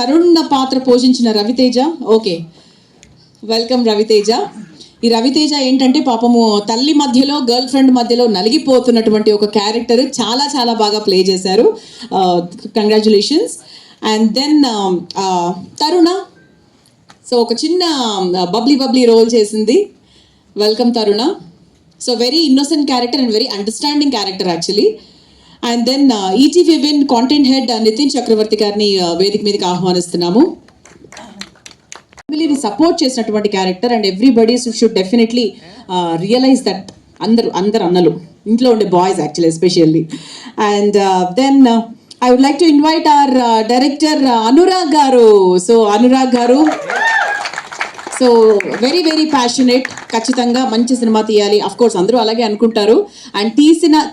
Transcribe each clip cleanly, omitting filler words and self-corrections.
తరుణ్ పాత్ర పోషించిన Raviteja. Okay, welcome Raviteja. ఈ రవితేజ ఏంటంటే పాపము తల్లి మధ్యలో గర్ల్ ఫ్రెండ్ మధ్యలో నలిగిపోతున్నటువంటి ఒక క్యారెక్టర్ చాలా చాలా బాగా ప్లే చేశారు. Congratulations. And then Taruna, so ఒక చిన్న బబ్లీ రోల్ చేసింది. Welcome Taruna. So very innocent character and very understanding character actually. And then ETV Win content head Nitin Chakravarthy గారిని వేదిక మీదకి ఆహ్వానిస్తున్నాము. ఫ్యామిలీని సపోర్ట్ చేసినటువంటి character and everybody should definitely realise that. అందరు అన్నలు, ఇంట్లో ఉండే boys actually especially. And then I would like to invite our director Anurag garu. So Anurag garu so very passionate. ఖచ్చితంగా మంచి సినిమా తీయాలి, అఫ్ కోర్స్ అందరూ అలాగే అనుకుంటారు. అండ్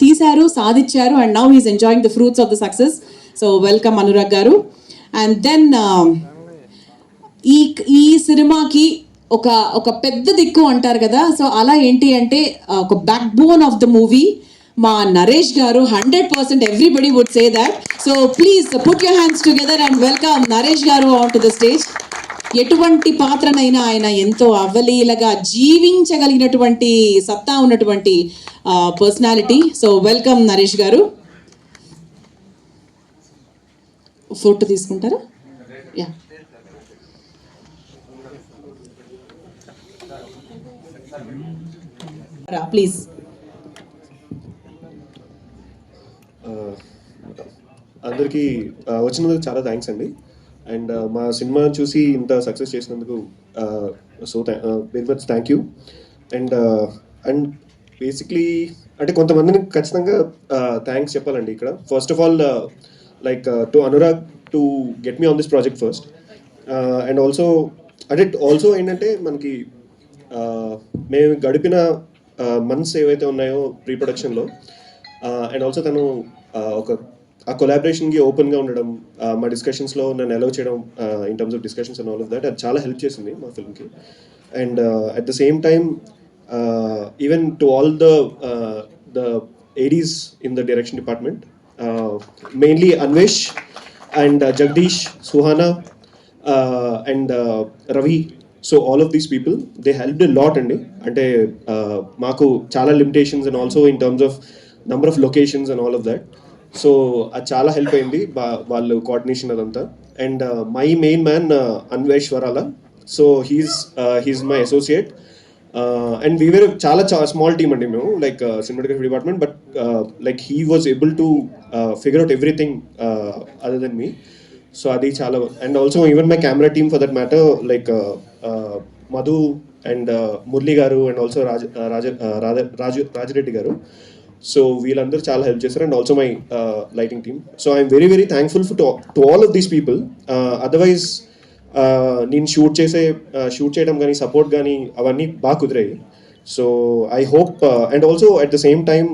తీశారు, సాధించారు. And now he's enjoying the fruits of the success. So welcome Anurag garu. And then ఈ సినిమాకి ఒక పెద్ద దిక్కు అంటారు కదా, సో అలా ఏంటి అంటే ఒక backbone of the movie మా Naresh garu. 100% everybody would say that. So please put your hands together and welcome Naresh garu on to the stage. ఎటువంటి పాత్రనైనా ఆయన ఎంతో అవలీలగా జీవించగలిగినటువంటి సత్తా ఉన్నటువంటి పర్సనాలిటీ. సో వెల్కమ్ నరేష్ గారు. ఫోటో తీసుకుంటారా? Yeah, please. అందరికీ వచ్చినందుకు చాలా థ్యాంక్స్ అండి. అండ్ మా సినిమా చూసి ఇంత సక్సెస్ చేసినందుకు so very much thank you. And basically అంటే కొంతమందిని ఖచ్చితంగా థ్యాంక్స్ చెప్పాలండి ఇక్కడ. First of all like to Anurag to get me on this project first. And also ఏంటంటే మనకి మేము గడిపిన మంత్స్ ఏవైతే ఉన్నాయో ప్రీ ప్రొడక్షన్లో, అండ్ ఆల్సో తను ఆ కొలాబరేషన్కి ఓపెన్గా ఉండడం, మా డిస్కషన్స్లో నన్ను అలౌ చేయడం in terms of discussions and all of that, అది చాలా హెల్ప్ చేసింది మా ఫిల్మ్కి. And at the same time even to all the ADs in the direction department, mainly Anvesh and Jagadish, Suhana and Ravi. So all of these people they helped a lot అండి. అంటే మాకు చాలా limitations and also in terms of number of locations and all of that. So అది చాలా help అయింది వాళ్ళు coordination అదంతా. And my main man Anvesh Varala. So he's my associate. And we were చాలా స్మాల్ టీమ్ అండి మేము, like cinematography department. But like he was able to figure out everything other than me. So అది చాలా. And also even my camera team for that matter, like Madhu and Murali garu and also Rajireddy గారు. So వీళ్ళందరూ చాలా help చేశారు. And also my lighting team. So I'm very thankful to all of these people. Otherwise నేను shoot చేయడం కానీ support కానీ అవన్నీ బాగా కుదిరాయి. So I hope. And also at the same time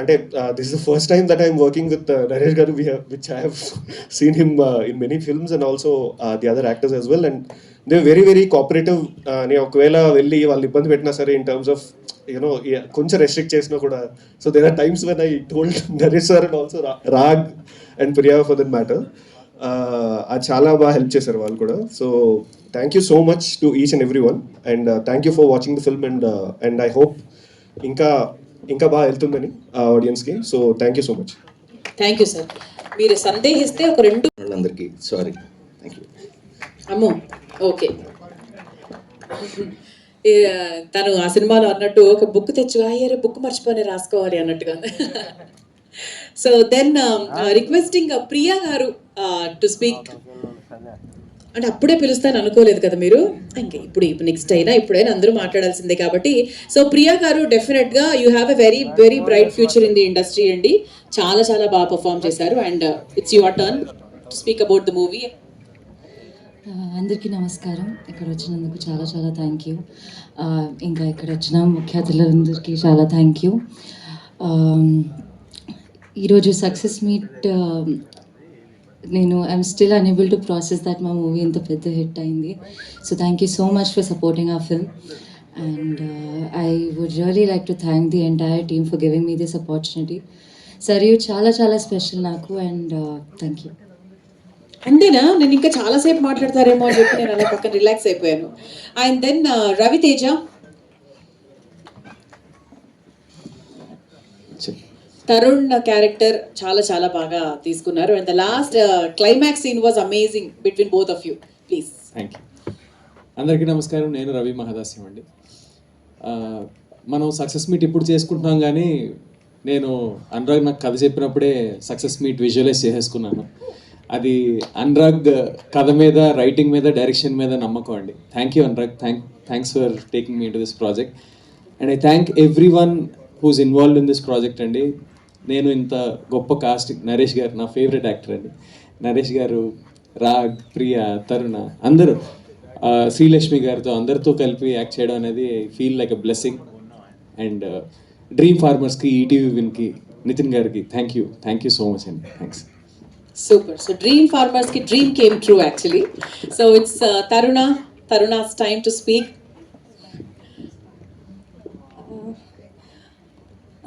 అంటే this is the first time that I'm working with Naresh garu, which I have seen him in many films and also the other actors as well. And they very cooperative. నేను ఒకవేళ వెళ్ళి వాళ్ళు ఇబ్బంది పెట్టినా సరే in terms of you know కొంచెం restrict చేసినా కూడా. So there are times when I told Naresh sir and also Rag and Priya for that matter. అది చాలా బాగా హెల్ప్ చేశారు వాళ్ళు కూడా. So thank you so much to each and every one. And thank you for watching the film. And I hope ఇంకా బాగా వెళ్తుందని ఆడియన్స్కి. So thank you so much. Thank you sir. మీరు సందేహిస్తే ఒక రెండు అందరికీ సారీ. Thank you. అమ్మో, okay. తను ఆ సినిమాలో అన్నట్టు ఒక బుక్ తెచ్చుగా, అయ్యారే బుక్ మర్చిపోయి రాసుకోవాలి అన్నట్టుగా. సో దెన్ రిక్వెస్టింగ్ ప్రియా గారు టు స్పీక్. అంటే అప్పుడే పిలుస్తాను అనుకోలేదు కదా మీరు, ఇంకా ఇప్పుడు నెక్స్ట్ అయినా ఇప్పుడైనా అందరూ మాట్లాడాల్సిందే కాబట్టి. సో ప్రియా గారు, డెఫినెట్గా you have a very bright future in the industry అండి. చాలా బాగా పర్ఫామ్ చేశారు. And it's your turn to speak about the movie. అందరికీ నమస్కారం. ఇక్కడ వచ్చినందుకు చాలా థ్యాంక్ యూ. ఇంకా ఇక్కడ వచ్చిన ముఖ్య అతిథులందరికీ చాలా థ్యాంక్ యూ. ఈరోజు సక్సెస్ మీట్ నేను I'm still unable to process that మా మూవీ ఇంత పెద్ద హిట్ అయింది. So thank you so much for supporting our film. And I would really like to thank the entire team for giving me this opportunity. సరియు చాలా special నాకు. And thank you. అంతేనా? నేను ఇంకా చాలాసేపు మాట్లాడతారేమో అని చెప్పి నేను అలా పక్కన రిలాక్స్ అయిపోయాను. And then Ravi Teja, Tarun character చాలా చాలా బాగా తీసుకున్నారు. And the last climax scene was amazing between both of you. Please. Thank you. అందరికీ నమస్కారం. నేను రవి మహదాస్యం అండి. మనం సక్సెస్ మీట్ ఇప్పుడు చేసుకుంటున్నాం, కానీ నేను అనురాగ్ నాకు కథ చెప్పినప్పుడే సక్సెస్ మీట్ విజువలైజ్ చేసేసుకున్నాను. అది అనురాగ్ కథ మీద, రైటింగ్ మీద, డైరెక్షన్ మీద నమ్మకం అండి. Thank you Anurag. Thanks for taking me to this project. And I thank everyone who's involved in this project అండి. నేను ఇంత గొప్ప కాస్టింగ్, నరేష్ గారు నా ఫేవరెట్ యాక్టర్ అండి. నరేష్ గారు, రాగ్, ప్రియ, తరుణ, అందరూ, శ్రీలక్ష్మి గారితో అందరితో కలిపి యాక్ట్ చేయడం అనేది feel like a blessing. And Dream ఫార్మర్స్కి, ఈటీవీ విన్కి, నితిన్ గారికి థ్యాంక్ యూ సో మచ్ అండి. Thanks. Super. So Dream Farmers కి dream came true actually. So it's Taruna's time to speak.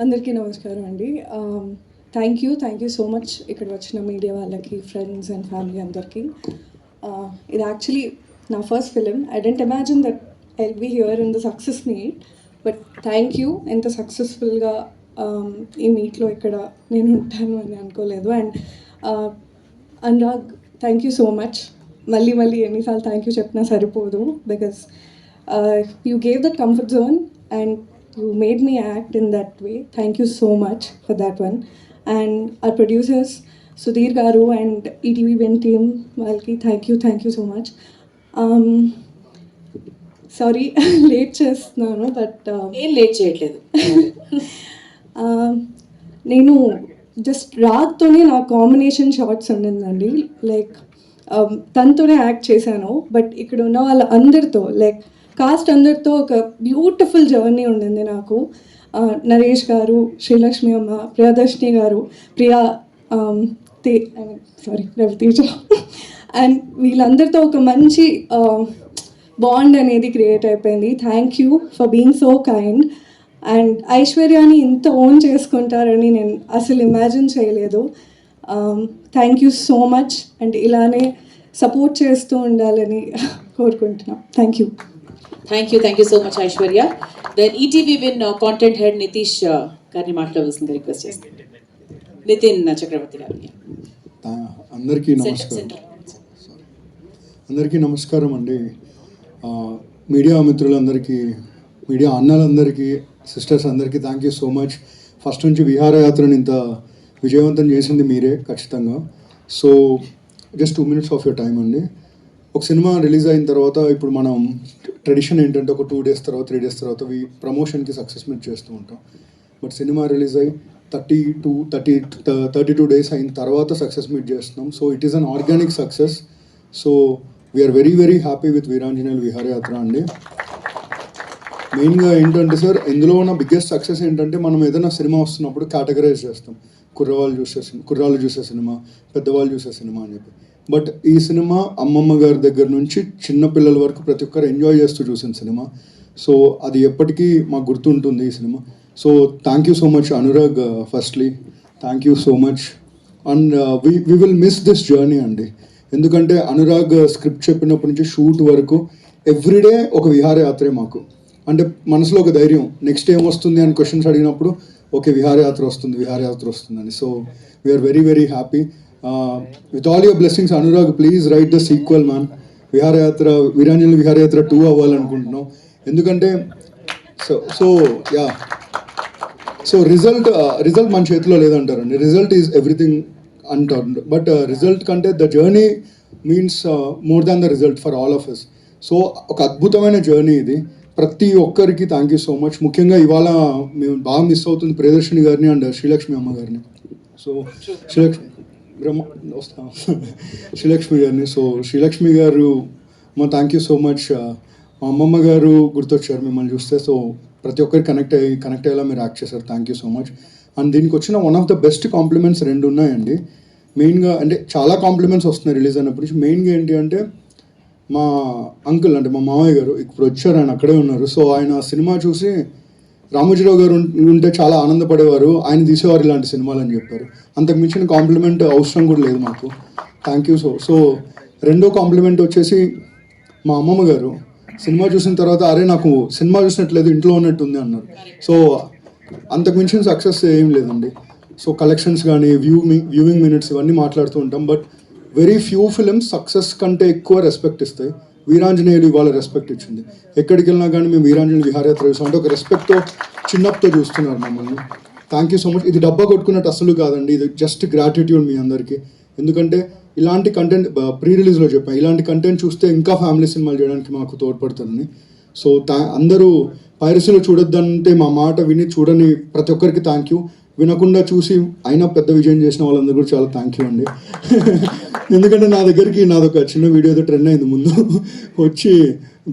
అందరికీ నమస్కారం అండి. థ్యాంక్ యూ సో మచ్ ఇక్కడ వచ్చిన మీడియా వాళ్ళకి, ఫ్రెండ్స్ అండ్ ఫ్యామిలీ అందరికీ. ఇది యాక్చువల్లీ నా first film. I didn't imagine that I be here in the success meet, but thank you. ఎంత సక్సెస్ఫుల్గా ఈ మీట్లో ఇక్కడ నేను ఉంటాను అని అనుకోలేదు. And Anurag, thank you so much. మళ్ళీ ఎన్నిసార్లు థ్యాంక్ యూ చెప్పినా సరిపోదు, because you gave that comfort zone and you made me act in that way. Thank you so much for that one. And our producers, Sudhir Garu and ETV Win team, Malki, thank you so much. Sorry, late chestnanu, but ఏం late చేయట్లేదు. నేను just రాగ్తోనే నా combination shorts ఉండిందండి. Like తనతోనే act చేశాను, but ఇక్కడ ఉన్న వాళ్ళ అందరితో, లైక్ కాస్ట్ అందరితో ఒక బ్యూటిఫుల్ జర్నీ ఉండింది నాకు. నరేష్ గారు, శ్రీలక్ష్మి అమ్మ, ప్రియదర్శిని గారు, రవితేజ అండ్ వీళ్ళందరితో ఒక మంచి బాండ్ అనేది క్రియేట్ అయిపోయింది. Thank you for being so kind. And ఐశ్వర్యాని ఇంత ఓన్ చేసుకుంటారని నేను అసలు ఇమాజిన్ చేయలేదు. Thank you so much. And ఇలానే సపోర్ట్ చేస్తూ ఉండాలని కోరుకుంటున్నాను. Thank you so much Aishwarya. Then ETV Win content head Nitish గారిని మాట్లాడవలసిందిగా రిక్వెస్ట్ చేస్తాను. నితిన్ చక్రవర్తి గారు. అందరికీ నమస్కారం అండి. మీడియా మిత్రులందరికీ, మీడియా అన్నలందరికీ, సిస్టర్స్ అందరికీ thank you so much. First నుంచి విహారయాత్రను ఇంత విజయవంతం చేసింది మీరే ఖచ్చితంగా. So just 2 minutes of your time అండి. ఒక సినిమా రిలీజ్ అయిన తర్వాత ఇప్పుడు మనం ట్రెడిషన్ ఏంటంటే ఒక 2 days తర్వాత 3 days తర్వాత ప్రమోషన్కి సక్సెస్ మీట్ చేస్తూ ఉంటాం. బట్ సినిమా రిలీజ్ అయ్యి 32 days అయిన తర్వాత సక్సెస్ మీట్ చేస్తున్నాం. So it is an organic success. So we're very happy with Veeranjaneyulu Viharayatra అండి. మెయిన్గా ఏంటంటే సార్, ఇందులో ఉన్న బిగ్గెస్ట్ సక్సెస్ ఏంటంటే మనం ఏదైనా సినిమా వస్తున్నప్పుడు కేటగరైజ్ చేస్తాం. కుర్రాళ్ళు చూసే సినిమా, పెద్దవాళ్ళు చూసే సినిమా అని చెప్పి. బట్ ఈ సినిమా అమ్మమ్మ గారి దగ్గర నుంచి చిన్న పిల్లల వరకు ప్రతి ఒక్కరు ఎంజాయ్ చేస్తూ చూసిన సినిమా. సో అది ఎప్పటికీ మాకు గుర్తుంటుంది ఈ సినిమా. So thank you so much Anurag. Firstly thank you so much. And we will miss this journey అండి. ఎందుకంటే అనురాగ్ స్క్రిప్ట్ చెప్పినప్పటి నుంచి షూట్ వరకు ఎవ్రీడే ఒక విహారయాత్రే మాకు. అంటే మనసులో ఒక ధైర్యం, నెక్స్ట్ ఏం వస్తుంది అని క్వశ్చన్స్ అడిగినప్పుడు ఓకే విహారయాత్ర వస్తుందని. So we're very happy. With all your blessings Anurag, please write the sequel man. Veeranjaneyulu Viharayatra 2 అవ్వాలనుకుంటున్నాం. ఎందుకంటే సో రిజల్ట్ మన చేతిలో లేదంటారండి. రిజల్ట్ ఈజ్ ఎవ్రీథింగ్ అంటారు. బట్ రిజల్ట్ కంటే the journey means more than the result for all of us. So ఒక అద్భుతమైన journey ఇది. ప్రతి ఒక్కరికి థ్యాంక్ యూ సో మచ్. ముఖ్యంగా ఇవాళ మేము బాగా మిస్ అవుతుంది ప్రియదర్శిని గారిని అండ్ శ్రీలక్ష్మి అమ్మ గారిని. సో శ్రీలక్ష్మి గారిని. సో శ్రీలక్ష్మి గారు మా థ్యాంక్ యూ సో మచ్. మా అమ్మమ్మ గారు గుర్తొచ్చారు మిమ్మల్ని చూస్తే. సో ప్రతి ఒక్కరికి కనెక్ట్ అయ్యేలా మీరు యాక్ట్ చేశారు. Thank you so much. And దీనికి వచ్చిన one of the best compliments 2 ఉన్నాయండి. మెయిన్గా అంటే చాలా కాంప్లిమెంట్స్ వస్తున్నాయి రిలీజ్ అయినప్పటి నుంచి. మెయిన్గా ఏంటి అంటే మా అంకుల్, అంటే మా మామయ్య గారు ఇప్పుడు వచ్చారు, ఆయన అక్కడే ఉన్నారు. సో ఆయన సినిమా చూసి రామోజీరావు గారు ఉంటే చాలా ఆనందపడేవారు, ఆయన తీసేవారు ఇలాంటి సినిమాలు అని చెప్పారు. అంతకు మించిన కాంప్లిమెంట్ అవసరం కూడా లేదు మాకు. థ్యాంక్ యూ సో రెండో కాంప్లిమెంట్ వచ్చేసి మా అమ్మమ్మ గారు సినిమా చూసిన తర్వాత అరే నాకు సినిమా చూసినట్లేదు ఇంట్లో ఉన్నట్టుంది అన్నారు. సో అంతకు మించిన సక్సెస్ ఏం లేదండి. సో కలెక్షన్స్ కానీ వ్యూవింగ్ మినిట్స్ ఇవన్నీ మాట్లాడుతూ ఉంటాం, but very few films success కంటే ఎక్కువ రెస్పెక్ట్ ఇస్తాయి. వీరాంజనేయులు ఇవాళ రెస్పెక్ట్ ఇచ్చింది. ఎక్కడికి వెళ్ళినా కానీ మేము వీరాంజనేయులు విహారయాత్ర చూసాం అంటే ఒక రెస్పెక్ట్తో చిన్నప్పుతో చూస్తున్నారు మమ్మల్ని. Thank you so much. ఇది డబ్బా కొట్టుకున్నట్టు అసలు కాదండి, ఇది జస్ట్ గ్రాటిట్యూడ్ మీ అందరికీ. ఎందుకంటే ఇలాంటి కంటెంట్ ప్రీ రిలీజ్లో చెప్పాను, ఇలాంటి కంటెంట్ చూస్తే ఇంకా ఫ్యామిలీ సినిమాలు చేయడానికి మాకు తోడ్పడుతుందని. సో అందరూ పైరసీలో చూడొద్దంటే మా మాట విని చూడని ప్రతి ఒక్కరికి థ్యాంక్ యూ. వినకుండా చూసి అయినా పెద్ద విజయం చేసిన వాళ్ళందరూ కూడా చాలా థ్యాంక్ యూ అండి. ఎందుకంటే నా దగ్గరికి నాదొక చిన్న వీడియో ఏదో ట్రెండ్ అయింది ముందు వచ్చి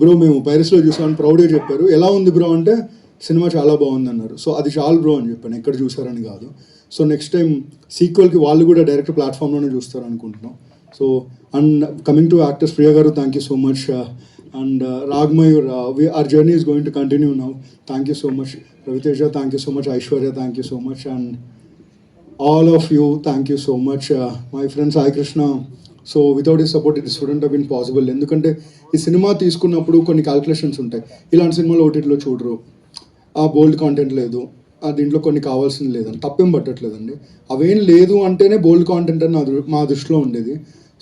బ్రో మేము పైరసీలో చూసామని ప్రౌడ్గా చెప్పారు. ఎలా ఉంది బ్రో అంటే సినిమా చాలా బాగుంది అన్నారు. సో అది చాలు బ్రో అని చెప్పాను, ఎక్కడ చూసారని కాదు. సో నెక్స్ట్ టైం సీక్వెల్కి వాళ్ళు కూడా డైరెక్ట్ ప్లాట్ఫామ్లోనే చూస్తారు అనుకుంటున్నాం. So and coming to actors, Priya garu thank you so much. And Ragmayur, our journey is going to continue now. Thank you so much. Raviteja, thank you so much. Aishwarya, thank you so much. And all of you, thank you so much. My friend Sai Krishna, so without his support it wouldn't have been possible. ఎందుకంటే ఈ cinema తీసుకున్నప్పుడు కొన్ని calculations ఉంటాయి. ఇలాంటి సినిమాలు ఓటీటీలో చూడరు, ఆ బోల్డ్ కాంటెంట్ లేదు, ఆ దీంట్లో కొన్ని కావాల్సింది లేదని తప్పేం పట్టట్లేదండి. అవేం లేదు అంటేనే బోల్డ్ కాంటెంట్ అని మా దృష్టిలో ఉండేది.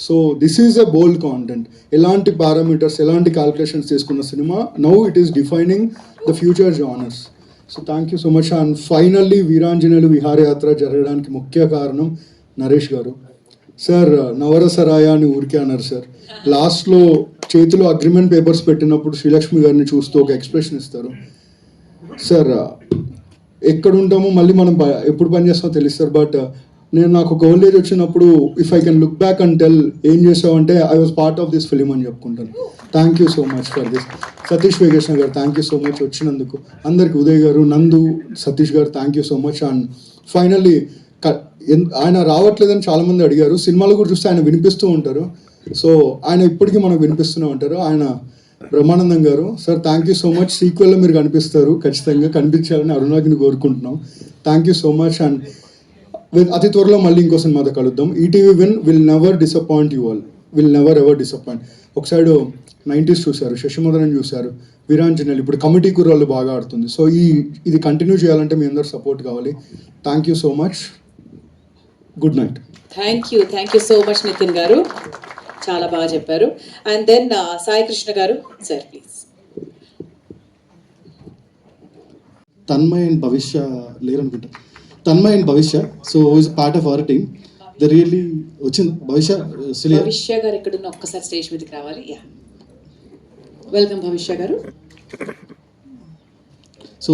So this is a bold content. ఎలాంటి పారామీటర్స్, ఎలాంటి క్యాల్కులేషన్స్ తీసుకున్న సినిమా. Now it is defining the future genres. So thank you so much. And finally Veeranjaneyulu Viharayatra జరగడానికి ముఖ్య కారణం నరేష్ గారు. సార్ నవరసరాయ అని ఊరికే అన్నారు సార్. లాస్ట్లో చేతిలో అగ్రిమెంట్ పేపర్స్ పెట్టినప్పుడు శ్రీలక్ష్మి గారిని చూస్తూ ఒక ఎక్స్ప్రెషన్ ఇస్తారు. సార్ ఎక్కడ ఉంటామో మళ్ళీ మనం ఎప్పుడు పని చేస్తామో తెలుస్తారు, బట్ నేను నాకు ఒక ఓల్డ్ ఏజ్ వచ్చినప్పుడు if I can look back and tell ఏం చేసావంటే I was part of this film అని చెప్పుకుంటాను. Thank you so much for this. Satish Venkateswara garu thank you so much వచ్చినందుకు. అందరికి ఉదయ్ గారు, నందు, సతీష్ గారు thank you so much. And finally ఆయన రావట్లేదని చాలామంది అడిగారు. సినిమాలు కూడా చూస్తే ఆయన వినిపిస్తూ ఉంటారు. సో ఆయన ఇప్పటికీ మనకు వినిపిస్తూనే ఉంటారు. ఆయన Brahmanandam garu sir thank you so much. సీక్వెల్లో మీరు కనిపిస్తారు, ఖచ్చితంగా కనిపించాలని అరుణాగిని కోరుకుంటున్నాం. Thank you so much. And అతి త్వరలో మళ్ళీ ఇంకో సినిమాతో కలుద్దాం. ETV Win will never disappoint you all, will never ever disappoint. ఒక సైడ్ 90s చూశారు, శశిమదరన్ చూశారు, వీరాంజనేయులు, ఇప్పుడు కమిటీ కుర్రాళ్ళు బాగా ఆడుతుంది. సో ఇది కంటిన్యూ చేయాలంటే మీ అందరు సపోర్ట్ కావాలి. Thank you so much. Good night. Thank you so much Nitin garu, చాలా బాగా చెప్పారు. అండ్ దెన్ సాయి కృష్ణ గారు సార్ ప్లీజ్. తన్మయ్ అండ్ భవిష్య లేరనుకుంటా. తన్మయ్ అండ్ భవిష్య, so is part of our team. The really వచ్చింది భవిష్య గారు ఎక్కడున్న ఒక్కసారి స్టేజ్ మీదకి రావాలి. Yeah welcome Bhavishya garu. So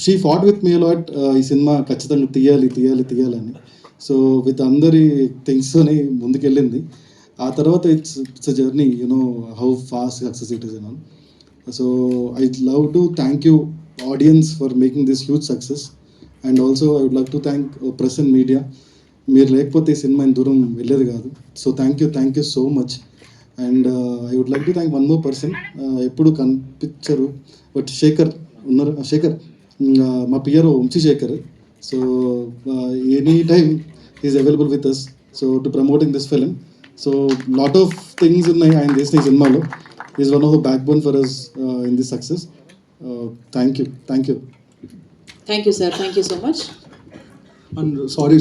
she fought with me a lot ఈ సినిమా ఖచ్చితంగా తీయాలని. సో విత్ అందరి థింగ్స్తోని ముందుకెళ్ళింది. ఆ తర్వాత it's a journey, you know how fast success it is and all. So I love to thank you audience for making this huge success. And also I would like to thank press and media. మీరు లేకపోతే ఈ సినిమా ఇంత దూరం వెళ్ళేది కాదు. So thank you so much. And I would like to thank one more person, ఎప్పుడు కనిపించరు బట్ శేఖర్ ఉన్నారు. శేఖర్ మా PRO Vamsi Sekhar. So any time is available with us so to promoting this film. So lot of things ఉన్నాయి ఆయన చేసిన ఈ సినిమాలో. Is one of the back bone for us in this success. Thank you sir, thank you so much. And sorry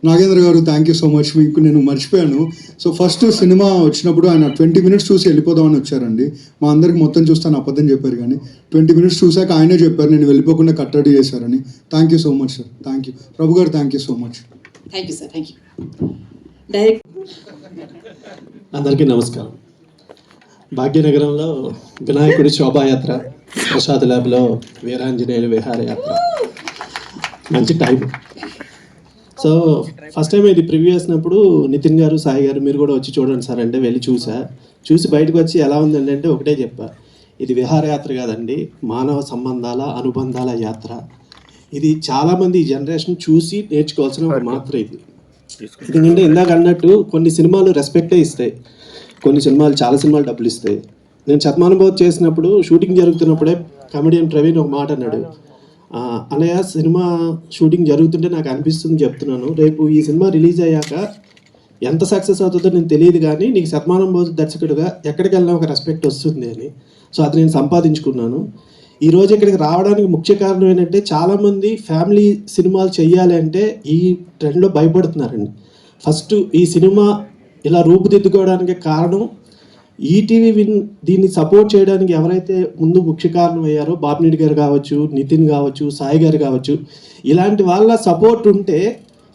Nagendra గారు, thank you so much. మీకు నేను మర్చిపోయాను. So first cinema వచ్చినప్పుడు ఆయన 20 minutes చూసి వెళ్ళిపోదామని వచ్చారండి. మా అందరికి మొత్తం చూస్తాను అబద్ధం చెప్పారు, కానీ 20 minutes చూశాక ఆయనే చెప్పారు నేను వెళ్ళిపోకుండా కట్టడి చేశారని. Thank you so much sir. Thank you Prabhu garu, thank you so much. Thank you sir, thank you. Direct అందరికీ నమస్కారం. భాగ్యనగరంలో వినాయకుడి శోభాయాత్ర, ప్రసాద్ ల్యాబ్లో వీరాంజనేయులు విహారయాత్ర, మంచి టైం. సో ఫస్ట్ టైం ఇది ప్రివ్యూ చేసినప్పుడు నితిన్ గారు, సాయి గారు మీరు కూడా వచ్చి చూడండి సార్ అంటే వెళ్ళి చూసి బయటకు వచ్చి ఎలా ఉందండి అంటే ఒకటే చెప్పా, ఇది విహారయాత్ర కాదండి, మానవ సంబంధాల అనుబంధాల యాత్ర. ఇది చాలామంది ఈ జనరేషన్ చూసి నేర్చుకోవాల్సిన ఒక మాత్ర ఇది. ఎందుకంటే ఇందాక అన్నట్టు కొన్ని సినిమాలు రెస్పెక్టే ఇస్తాయి, కొన్ని సినిమాలు చాలా సినిమాలు డబ్బులు ఇస్తాయి. నేను శతమానుభవం చేసినప్పుడు షూటింగ్ జరుగుతున్నప్పుడే కమెడియన్ ప్రవీణ్ ఒక మాట అన్నాడు, అన్నయ్య సినిమా షూటింగ్ జరుగుతుంటే నాకు అనిపిస్తుంది చెప్తున్నాను, రేపు ఈ సినిమా రిలీజ్ అయ్యాక ఎంత సక్సెస్ అవుతుందో నేను తెలియదు, కానీ నీకు శతమానం భవతి దర్శకుడిగా ఎక్కడికి వెళ్ళినా ఒక రెస్పెక్ట్ వస్తుంది అని. సో అది నేను సంపాదించుకున్నాను. ఈరోజు ఇక్కడికి రావడానికి ముఖ్య కారణం ఏంటంటే, చాలామంది ఫ్యామిలీ సినిమాలు చేయాలి అంటే ఈ ట్రెండ్లో భయపడుతున్నారండి. ఫస్ట్ ఈ సినిమా ఇలా రూపుదిద్దుకోవడానికి కారణం ఈటీవీ విన్ దీన్ని సపోర్ట్ చేయడానికి ఎవరైతే ముందు ముఖ్య కారణం అయ్యారో, బాపినీడి గారు కావచ్చు, నితిన్ కావచ్చు, సాయి గారు కావచ్చు, ఇలాంటి వాళ్ళ సపోర్ట్ ఉంటే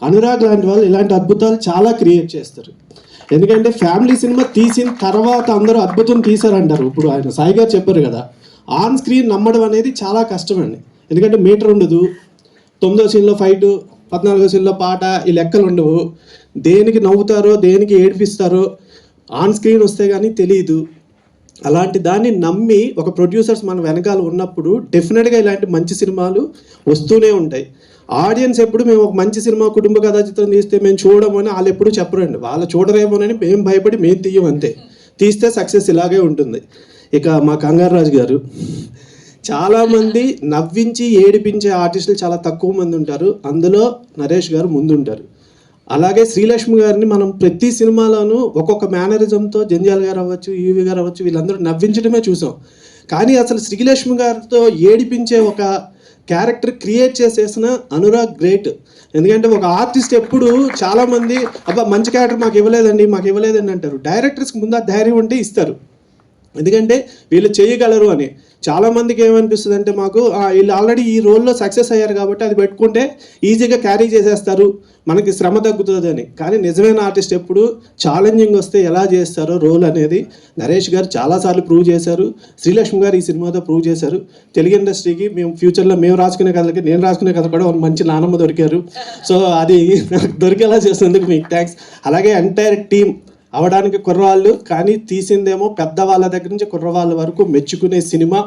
అనురాగ్ లాంటి వాళ్ళు ఇలాంటి అద్భుతాలు చాలా క్రియేట్ చేస్తారు. ఎందుకంటే ఫ్యామిలీ సినిమా తీసిన తర్వాత అందరూ అద్భుతం తీశారంటారు. ఇప్పుడు ఆయన సాయి గారు చెప్పారు కదా, ఆన్ స్క్రీన్ నమ్మడం అనేది చాలా కష్టమండి. ఎందుకంటే మీటర్ ఉండదు, 9వ సీన్లో ఫైటు, 14వ సీన్లో పాట, ఈ లెక్కలు ఉండవు. దేనికి నవ్వుతారో దేనికి ఏడిపిస్తారో ఆన్ స్క్రీన్ వస్తే కానీ తెలియదు. అలాంటి దాన్ని నమ్మి ఒక ప్రొడ్యూసర్స్ మన వెనకాల ఉన్నప్పుడు డెఫినెట్గా ఇలాంటి మంచి సినిమాలు వస్తూనే ఉంటాయి. ఆడియన్స్ ఎప్పుడు మేము ఒక మంచి సినిమా కుటుంబ కథా చిత్రం తీస్తే మేము చూడమని వాళ్ళు ఎప్పుడు చెప్పరండి. వాళ్ళు చూడరేమోనని మేము భయపడి మేము తీయం అంతే. తీస్తే సక్సెస్ ఇలాగే ఉంటుంది. ఇక మా కంగారాజు గారు, చాలామంది నవ్వించి ఏడిపించే ఆర్టిస్టులు చాలా తక్కువ మంది ఉంటారు, అందులో నరేష్ గారు ముందుంటారు. అలాగే శ్రీలక్ష్మి గారిని మనం ప్రతి సినిమాలోనూ ఒక్కొక్క మేనరిజంతో, జంజాల్ గారు అవ్వచ్చు, ఈవి గారు అవ్వచ్చు, వీళ్ళందరూ నవ్వించడమే చూసాం. కానీ అసలు శ్రీలక్ష్మి గారితో ఏడిపించే ఒక క్యారెక్టర్ క్రియేట్ చేసేసిన అనురాగ్ గ్రేట్. ఎందుకంటే ఒక ఆర్టిస్ట్ ఎప్పుడు చాలామంది అబ్బా మంచి క్యారెక్టర్ మాకు ఇవ్వలేదండి అంటారు. డైరెక్టర్స్కి ముందు ఆ ధైర్యం ఉంటే ఇస్తారు, ఎందుకంటే వీళ్ళు చేయగలరు అని. చాలామందికి ఏమనిపిస్తుంది అంటే, మాకు వీళ్ళు ఆల్రెడీ ఈ రోల్లో సక్సెస్ అయ్యారు కాబట్టి అది పెట్టుకుంటే ఈజీగా క్యారీ చేసేస్తారు, మనకి శ్రమ తగ్గుతుంది అని. కానీ నిజమైన ఆర్టిస్ట్ ఎప్పుడు ఛాలెంజింగ్ వస్తే ఎలా చేస్తారో రోల్ అనేది నరేష్ గారు చాలాసార్లు ప్రూవ్ చేశారు. శ్రీలక్ష్మి గారు ఈ సినిమాతో ప్రూవ్ చేశారు. తెలుగు ఇండస్ట్రీకి మేము ఫ్యూచర్లో మేము రాసుకునే కథలకి, నేను రాసుకునే కథ కూడా ఒక మంచి నానమ్మ దొరికారు. సో అది దొరికేలా చేసినందుకు మీకు థ్యాంక్స్. అలాగే ఎంటైర్ టీమ్ అవడానికి కుర్రవాళ్ళు, కానీ తీసిందేమో పెద్దవాళ్ళ దగ్గర నుంచి కుర్రవాళ్ళ వరకు మెచ్చుకునే సినిమా.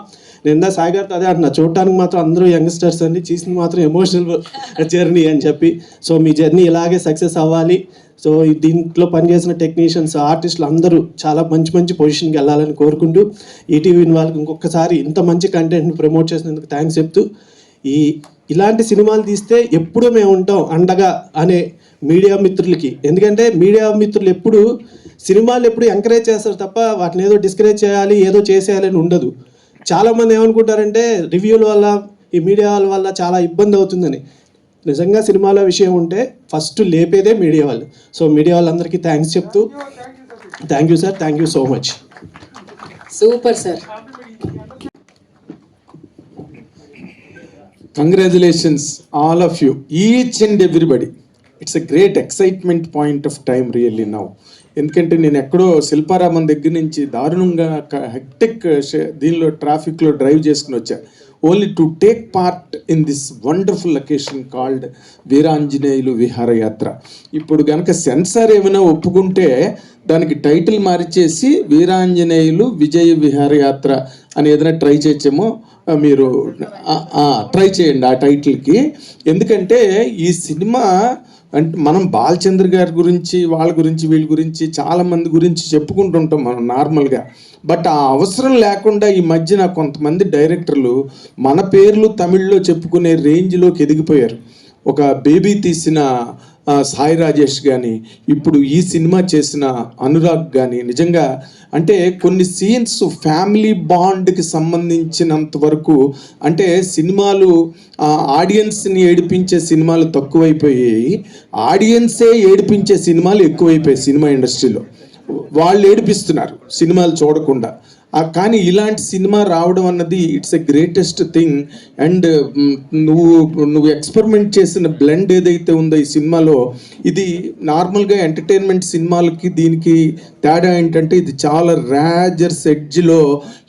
నిన్న సాయి గారితో అదే అంటున్నా, చూడటానికి మాత్రం అందరూ యంగ్స్టర్స్ అండి, చేసింది మాత్రం ఎమోషనల్ జర్నీ అని చెప్పి. సో మీ జర్నీ ఇలాగే సక్సెస్ అవ్వాలి. సో దీంట్లో పనిచేసిన టెక్నీషియన్స్, ఆర్టిస్టులు అందరూ చాలా మంచి మంచి పొజిషన్కి వెళ్ళాలని కోరుకుంటూ, ఈటీవీ వాళ్ళకి ఇంకొకసారి ఇంత మంచి కంటెంట్ని ప్రమోట్ చేసినందుకు థ్యాంక్స్ చెప్తూ, ఇలాంటి సినిమాలు తీస్తే ఎప్పుడూ మేము ఉంటాం అండగా అనే మీడియా మిత్రులకి. ఎందుకంటే మీడియా మిత్రులు ఎప్పుడు సినిమాలు ఎప్పుడు ఎంకరేజ్ చేస్తారు తప్ప వాటిని ఏదో డిస్కరేజ్ చేయాలి, ఏదో చేసేయాలి అని ఉండదు. చాలామంది ఏమనుకుంటారంటే రివ్యూల వల్ల, ఈ మీడియా వల్ల చాలా ఇబ్బంది అవుతుందని. నిజంగా సినిమాల విషయం ఉంటే ఫస్ట్ లేపేదే మీడియా వాళ్ళు. సో మీడియా వాళ్ళందరికీ థ్యాంక్స్ చెప్తూ, thank you sir, thank you so much. Super sir. Congratulations all of you, each and everybody. It's a great excitement point of time really now. ఎందుకంటే నేను ఎక్కడో శిల్పారామన్ దగ్గర నుంచి దారుణంగా హెక్టిక్ దీనిలో ట్రాఫిక్లో డ్రైవ్ చేసుకుని వచ్చా, only to take part in this wonderful location called Veeranjaneyulu Viharayatra. ఇప్పుడు కనుక సెన్సార్ ఏమైనా ఒప్పుకుంటే దానికి టైటిల్ మార్చేసి వీరాంజనేయులు విజయ విహారయాత్ర అని ఏదైనా ట్రై చేయొచ్చేమో. మీరు ట్రై చేయండి ఆ టైటిల్కి. ఎందుకంటే ఈ సినిమా అంటే మనం బాలచంద్ర గారి గురించి, వాళ్ళ గురించి, వీళ్ళ గురించి, చాలామంది గురించి చెప్పుకుంటుంటాం మనం నార్మల్గా. బట్ ఆ అవసరం లేకుండా ఈ మధ్యన కొంతమంది డైరెక్టర్లు మన పేర్లు తమిళ్లో చెప్పుకునే రేంజ్లోకి ఎదిగిపోయారు. ఒక బేబీ తీసిన సాయి రాజేష్ కానీ, ఇప్పుడు ఈ సినిమా చేసిన అనురాగ్ కానీ, నిజంగా అంటే కొన్ని సీన్స్ ఫ్యామిలీ బాండ్కి సంబంధించినంత వరకు అంటే సినిమాలు ఆడియన్స్ని ఏడిపించే సినిమాలు తక్కువైపోయాయి, ఆడియన్సే ఏడిపించే సినిమాలు ఎక్కువైపోయాయి సినిమా ఇండస్ట్రీలో. వాళ్ళు ఏడిపిస్తున్నారు సినిమాలు చూడకుండా. కానీ ఇలాంటి సినిమా రావడం అన్నది it's a greatest thing. And నువ్వు ఎక్స్పెరిమెంట్ చేసిన బ్లెండ్ ఏదైతే ఉందో ఈ సినిమాలో, ఇది నార్మల్గా ఎంటర్టైన్మెంట్ సినిమాలకి దీనికి తేడా ఏంటంటే, ఇది చాలా రేజర్స్ ఎడ్జ్లో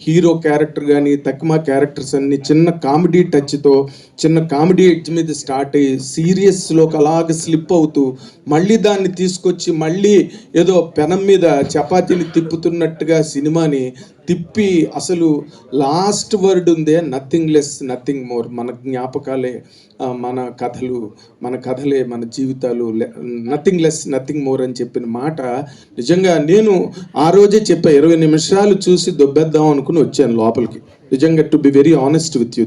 హీరో క్యారెక్టర్ కానీ తక్కువ క్యారెక్టర్స్ అన్ని చిన్న కామెడీ టచ్తో, చిన్న కామెడీ ఎడ్జ్ మీద స్టార్ట్ అయ్యి సీరియస్లోకి అలాగ స్లిప్ అవుతూ మళ్ళీ దాన్ని తీసుకొచ్చి మళ్ళీ ఏదో పెనం మీద చపాతీని తిప్పుతున్నట్టుగా సినిమాని తిప్పి, అసలు లాస్ట్ వర్డ్ ఉందే నథింగ్ లెస్ నథింగ్ మోర్. మన జ్ఞాపకాలే మన కథలే మన జీవితాలు, నథింగ్ లెస్ నథింగ్ మోర్ అని చెప్పిన మాట నిజంగా నేను ఆ రోజే చెప్పా. 20 నిమిషాలు చూసి దొబ్బేద్దాం అనుకుని వచ్చాను లోపలికి. నిజంగా to be very honest with you,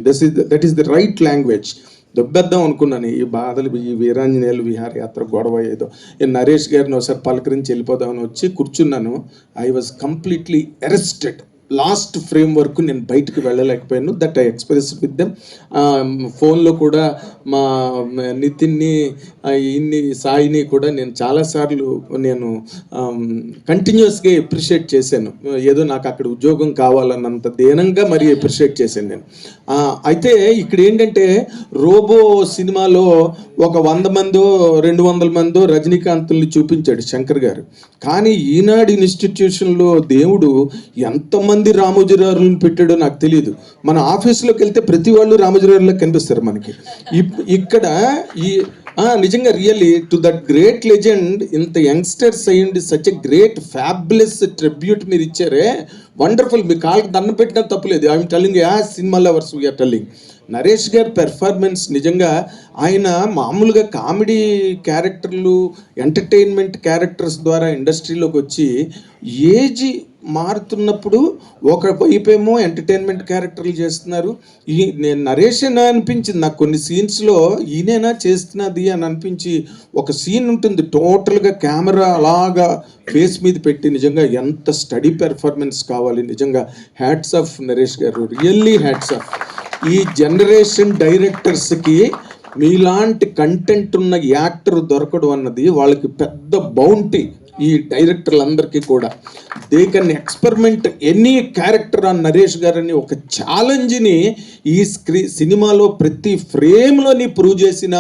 that is the right language. దొబ్బేద్దాం అనుకున్నాను ఈ బాధలు, ఈ వీరాంజనేయులు విహారయాత్ర గొడవ ఏదో. ఈ నరేష్ గారిని ఒకసారి పలకరించి వెళ్ళిపోదామని వచ్చి కూర్చున్నాను. I was completely arrested. Last frame వరకు నేను బయటకు వెళ్ళలేకపోయాను. That I express with them. ఫోన్లో కూడా మా నితిన్ని, ఇన్ని సాయిని కూడా నేను చాలాసార్లు నేను కంటిన్యూస్గా ఎప్రిషియేట్ చేశాను. ఏదో నాకు అక్కడ ఉద్యోగం కావాలన్నంత దీనంగా మరీ ఎప్రిషియేట్ చేశాను నేను. అయితే ఇక్కడ ఏంటంటే రోబో సినిమాలో ఒక 100 మందో 200 మందో రజనీకాంత్ని చూపించాడు శంకర్ గారు. కానీ ఈనాడు ఇన్స్టిట్యూషన్లో దేవుడు ఎంతమంది రామోజీరావులను పెట్టాడో నాకు తెలియదు. మన ఆఫీస్లోకి వెళ్తే ప్రతి వాళ్ళు రామోజీరావులో కనిపిస్తారు మనకి. ఇక్కడ ఈ నిజంగా really to that great legend ఇంత యంగ్స్టర్స్ అయ్యండి such a great fabulous tribute మీరు ఇచ్చారే, వండర్ఫుల్. మీ కాళ్ళకి దండం పెట్టినా తప్పులేదు. I'm telling cinema lovers we're telling. Naresh గారి పెర్ఫార్మెన్స్ నిజంగా, ఆయన మామూలుగా కామెడీ క్యారెక్టర్లు, ఎంటర్టైన్మెంట్ క్యారెక్టర్స్ ద్వారా ఇండస్ట్రీలోకి వచ్చి ఏజ్ మారుతున్నప్పుడు ఒకవైపేమో ఎంటర్టైన్మెంట్ క్యారెక్టర్లు చేస్తున్నారు. నేను నరేష్ అని అనిపించింది నాకు కొన్ని సీన్స్లో, ఈయనైనా చేస్తున్నది అని అనిపించి ఒక సీన్ ఉంటుంది టోటల్గా కెమెరా అలాగా ఫేస్ మీద పెట్టి, నిజంగా ఎంత స్టడీ పెర్ఫార్మెన్స్ కావాలి. నిజంగా హ్యాట్స్ ఆఫ్ నరేష్ గారు, రియల్లీ హ్యాట్స్ ఆఫ్. ఈ జనరేషన్ డైరెక్టర్స్కి మీలాంటి కంటెంట్ ఉన్న యాక్టర్ దొరకడం అన్నది వాళ్ళకి పెద్ద బౌంటీ. ఈ డైరెక్టర్లందరికీ కూడా they can experiment any character on Naresh గారని ఒక ఛాలెంజ్ని ఈ సినిమాలో ప్రతి ఫ్రేమ్లోని ప్రూవ్ చేసిన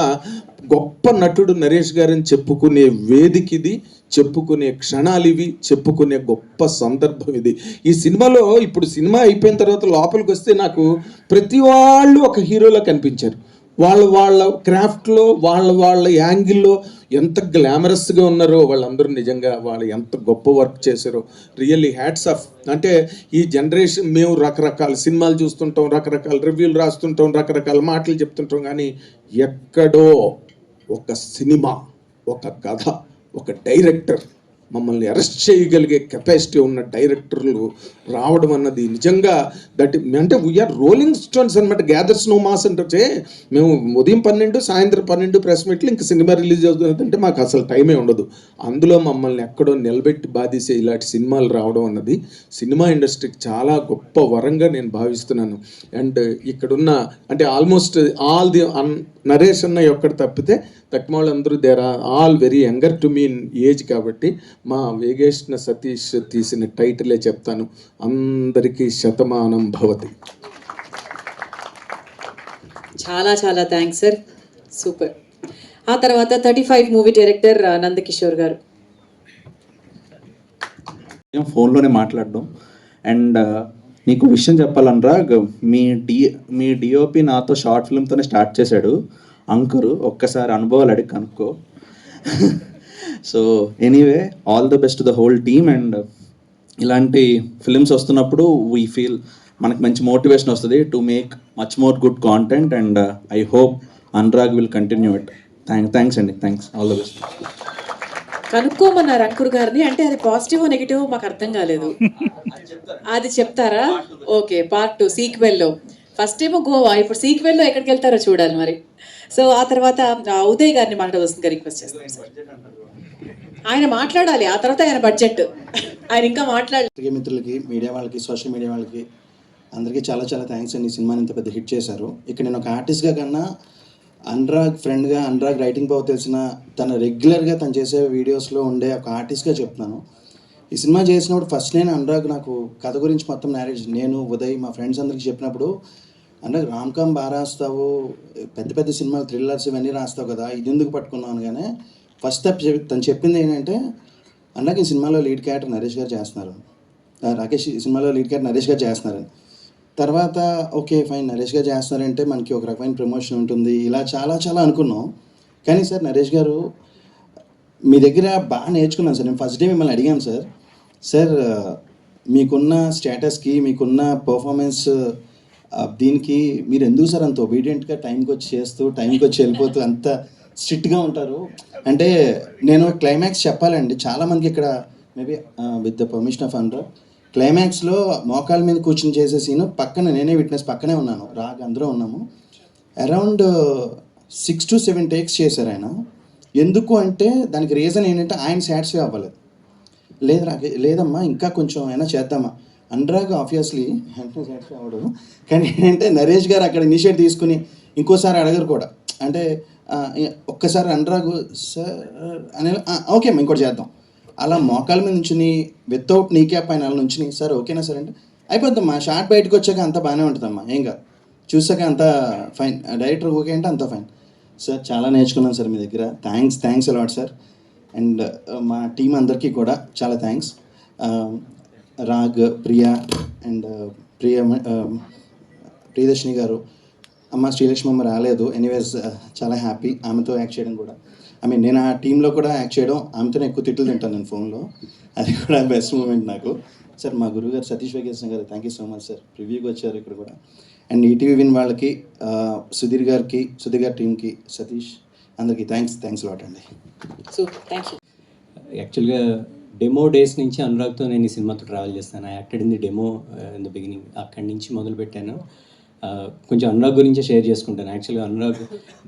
గొప్ప నటుడు నరేష్ గారని చెప్పుకునే వేదిక ఇది, చెప్పుకునే క్షణాలు ఇవి, చెప్పుకునే గొప్ప సందర్భం ఇది. ఈ సినిమాలో ఇప్పుడు సినిమా అయిపోయిన తర్వాత లోపలికి వస్తే నాకు ప్రతి వాళ్ళు ఒక హీరోలా కనిపించారు. వాళ్ళ క్రాఫ్ట్లో వాళ్ళ యాంగిల్లో ఎంత గ్లామరస్గా ఉన్నారో వాళ్ళందరూ, నిజంగా వాళ్ళు ఎంత గొప్ప వర్క్ చేశారో. Really hats off. అంటే ఈ జనరేషన్ మేము రకరకాల సినిమాలు చూస్తుంటాం, రకరకాల రివ్యూలు రాస్తుంటాం, రకరకాల మాటలు చెప్తుంటాం, కానీ ఎక్కడో ఒక సినిమా, ఒక కథ, ఒక డైరెక్టర్, మమ్మల్ని అరెస్ట్ చేయగలిగే కెపాసిటీ ఉన్న డైరెక్టర్లు రావడం అన్నది నిజంగా దట్ అంటే వీఆర్ రోలింగ్ స్టోన్స్ అనమాట. గ్యాదర్స్ నో మాస్ అంటే మేము ఉదయం 12 సాయంత్రం 12 ప్రెస్ మీట్లు, ఇంక సినిమా రిలీజ్ అవుతుందంటే మాకు అసలు టైమే ఉండదు. అందులో మమ్మల్ని ఎక్కడో నిలబెట్టి బాధేసే ఇలాంటి సినిమాలు రావడం అన్నది సినిమా ఇండస్ట్రీకి చాలా గొప్ప వరంగా నేను భావిస్తున్నాను. అండ్ ఇక్కడున్న అంటే ఆల్మోస్ట్ ఆల్ ది నరేష్ అన్న ఒక్కడు తప్పితే తక్కువ వాళ్ళందరూ there are all very younger to me in age. కాబట్టి మా వేగేష్ణ సతీష్ తీసిన టైటిలే చెప్తాను, అందరికీ శతమానం భవతి. చాలా చాలా థ్యాంక్స్ సార్, సూపర్. ఆ తర్వాత 35 మూవీ డైరెక్టర్ నందకిషోర్ గారు. ఫోన్లోనే మాట్లాడడం. అండ్ నీకు విషయం చెప్పాలనరా, మీ డిఓపి నాతో షార్ట్ ఫిల్మ్తోనే స్టార్ట్ చేశాడు. అంకురు ఒక్కసారి అనుభవాలు అడిగి కనుక్కో. So anyway, all the best to the whole team. And ఇలాంటి ఫిల్మ్స్ వస్తున్నప్పుడు వీ ఫీల్ మనకు మంచి మోటివేషన్ వస్తుంది to make much more good content. And I hope Anurag will continue it. Thanks అండి, థ్యాంక్స్, ఆల్ ద బెస్ట్. కనుక్కోమన్నారు అంకుర్ గారిని, అంటే అది పాజిటివ్ నెగిటివ్ మాకు అర్థం కాలేదు, అది చెప్తారా? Okay, part 2 సీక్వెల్లో. ఫస్ట్ ఏమో గోవా, ఇప్పుడు సీక్వెల్లో ఎక్కడికి వెళ్తారో చూడాలి మరి. సో ఆ తర్వాత ఉదయ్ గారిని మాట్లాడవలసిందిగా రిక్వెస్ట్ చేస్తాను సార్. ఆయన మాట్లాడాలి, ఆ తర్వాత ఆయన బడ్జెట్, ఆయన ఇంకా మాట్లాడాలి. మిత్రులకి, మీడియా వాళ్ళకి, సోషల్ మీడియా వాళ్ళకి అందరికీ చాలా చాలా థ్యాంక్స్ అండి. ఈ సినిమాని ఇంత పెద్ద హిట్ చేశారు. ఇక్కడ నేను ఒక ఆర్టిస్ట్గా కన్నా అనురాగ్ ఫ్రెండ్గా, అనురాగ్ రైటింగ్ పవర్ తెలిసిన, తను రెగ్యులర్గా తను చేసే వీడియోస్లో ఉండే ఒక ఆర్టిస్ట్గా చెప్తున్నాను. ఈ సినిమా చేసినప్పుడు ఫస్ట్ నేను అనురాగ్ నాకు కథ గురించి మొత్తం నేరేజ్, నేను ఉదయ్ మా ఫ్రెండ్స్ అందరికీ చెప్పినప్పుడు, అనురాగ్ రామ్కామ్ బాగా రాస్తావు, పెద్ద పెద్ద సినిమాలు థ్రిల్లర్స్ ఇవన్నీ రాస్తావు కదా, ఇది ఎందుకు పట్టుకున్నాను. కానీ ఫస్ట్ స్టెప్ తను చెప్పింది ఏంటంటే, అనురాగ్ ఈ సినిమాలో లీడ్ క్యారెక్టర్ నరేష్ గారు చేస్తున్నారు, రాకేష్ ఈ సినిమాలో లీడ్ క్యారెక్టర్ నరేష్ గారు చేస్తున్నారని. తర్వాత ఓకే ఫైన్, నరేష్ గారు చేస్తున్నారంటే మనకి ఒక రకమైన ప్రమోషన్ ఉంటుంది, ఇలా చాలా చాలా అనుకున్నాం. కానీ సార్ నరేష్ గారు మీ దగ్గర బాగా నేర్చుకున్నాను సార్. నేను ఫస్ట్ డే మిమ్మల్ని అడిగాను సార్, మీకున్న స్టేటస్కి, మీకున్న పర్ఫార్మెన్స్ దీనికి మీరు ఎందుకు సార్ అంత ఒబీడియంట్గా టైంకి వచ్చి చేస్తూ, టైంకి వచ్చి వెళ్ళిపోతూ అంత స్ట్రిక్ట్గా ఉంటారు అంటే, నేను క్లైమాక్స్ చెప్పాలండి చాలామందికి ఇక్కడ maybe with the permission of Anurag, క్లైమాక్స్లో మోకాల మీద కూర్చొని చేసే సీను పక్కన నేనే విట్నెస్, పక్కనే ఉన్నాను, రాగ్ అందరూ ఉన్నాము. అరౌండ్ 6 to 7 టేక్స్ చేశారు ఆయన. ఎందుకు అంటే దానికి రీజన్ ఏంటంటే ఆయన సాటిస్ఫై అవ్వలేదు. లేదమ్మా ఇంకా కొంచెం అయినా చేద్దామా. అనురాగ్ ఆబ్వియస్లీ అంటే సాటిస్ఫై అవ్వడు, కానీ ఏంటంటే నరేష్ గారు అక్కడ ఇనిషియేట్ తీసుకుని ఇంకోసారి అడగరు కూడా. అంటే ఒక్కసారి అనురాగ్ సార్ అని ఓకే అమ్మా ఇంకోటి చేద్దాం, అలా మోకాల మీద నుంచుని వితౌట్ నీ క్యాప్ పైన అలా నుంచుని సార్ ఓకేనా సార్ అంటే అయిపోద్దమ్మా. షార్ట్ బయటకు వచ్చాక అంతా బాగానే ఉంటుందమ్మా, ఏం కాదు, చూసాక అంతా ఫైన్, డైరెక్టర్ ఓకే అంటే అంతా ఫైన్. సార్ చాలా నేర్చుకున్నాను సార్ మీ దగ్గర, థ్యాంక్స్ అలాట్ సార్. అండ్ మా టీం అందరికీ కూడా చాలా థ్యాంక్స్. రాగ్, ప్రియా అండ్ ప్రియదర్శిని గారు, అమ్మ శ్రీలక్ష్మి అమ్మ రాలేదు, ఎనీవేస్ చాలా హ్యాపీ ఆమెతో యాక్ట్ చేయడం కూడా. నేను ఆ టీంలో కూడా యాక్ట్ చేయడం, ఆమెతోనే ఎక్కువ తిట్లు తింటాను నేను ఫోన్లో, అది కూడా బెస్ట్ మూమెంట్ నాకు. సార్ మా గురువు గారు Satish Venkateswara garu thank you so much sir, రివ్యూకి వచ్చారు ఇక్కడ కూడా. అండ్ ఈటీవీ విన్ వాళ్ళకి, సుధీర్ గారి టీంకి, సతీష్ అందరికీ థ్యాంక్స్ లాట్ అండి. So thank you. యాక్చువల్గా డెమో డేస్ నుంచి అనురాగ్తో నేను ఈ సినిమాతో ట్రావెల్ చేస్తాను. I acted in the demo in the beginning, అక్కడి నుంచి మొదలుపెట్టాను. కొంచెం అనురాగ్ గురించి షేర్ చేసుకుంటాను. యాక్చువల్గా అనురాగ్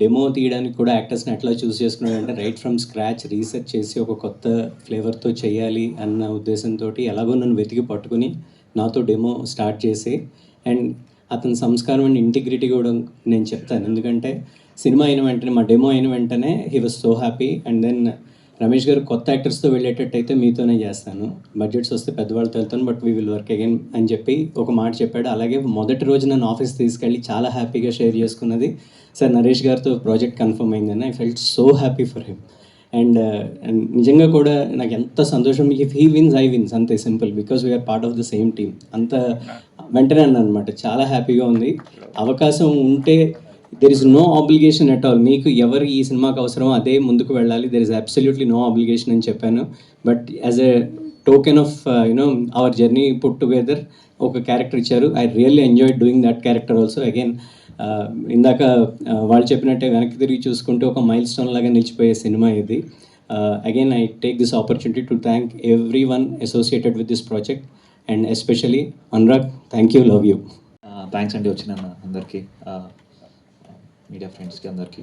డెమో తీయడానికి కూడా యాక్టర్స్ని ఎట్లా చూస్ చేసుకున్నాడు అంటే రైట్ ఫ్రమ్ స్క్రాచ్ రీసెర్చ్ చేసి ఒక కొత్త ఫ్లేవర్తో చేయాలి అన్న ఉద్దేశంతో ఎలాగో నన్ను వెతికి పట్టుకుని నాతో డెమో స్టార్ట్ చేసి, అండ్ అతని సంస్కారం అండ్ ఇంటిగ్రిటీ కూడా నేను చెప్తాను. ఎందుకంటే సినిమా అయిన వెంటనే, మా డెమో అయిన వెంటనే he was so happy. And then Ramesh garu కొత్త యాక్టర్స్తో వెళ్ళేటట్టయితే మీతోనే చేస్తాను, బడ్జెట్స్ వస్తే పెద్దవాళ్ళతో వెళ్తాను, but we will work again అని చెప్పి ఒక మాట చెప్పాడు. అలాగే మొదటి రోజు నన్ను ఆఫీస్ తీసుకెళ్ళి చాలా హ్యాపీగా షేర్ చేసుకున్నది, సార్ నరేష్ గారితో ప్రాజెక్ట్ కన్ఫర్మ్ అయిందని. I felt so happy for him. And నిజంగా కూడా నాకు ఎంత సంతోషం, if he wins I wins, అంతే simple, because we're part of the same team. అంత వెంటనే అన్నమాట, చాలా హ్యాపీగా ఉంది. అవకాశం ఉంటే there is no obligation at all, మీకు ఎవరు ఈ సినిమాకి అవసరమో అదే ముందుకు వెళ్ళాలి, there is absolutely no obligation అని చెప్పాను. But as a token of our journey put together ఒక క్యారెక్టర్ ఇచ్చారు. I really enjoy doing that character also. Again ఇందాక వాళ్ళు చెప్పినట్టే వెనక్కి తిరిగి చూసుకుంటే ఒక మైల్ స్టోన్ లాగా నిలిచిపోయే సినిమా ఇది. Again I take this opportunity to thank every one associated with this project, and especially Anurag, thank you, love you. Thanks అండి వచ్చిన అందరికీ, మీడియా ఫ్రెండ్స్కి అందరికీ,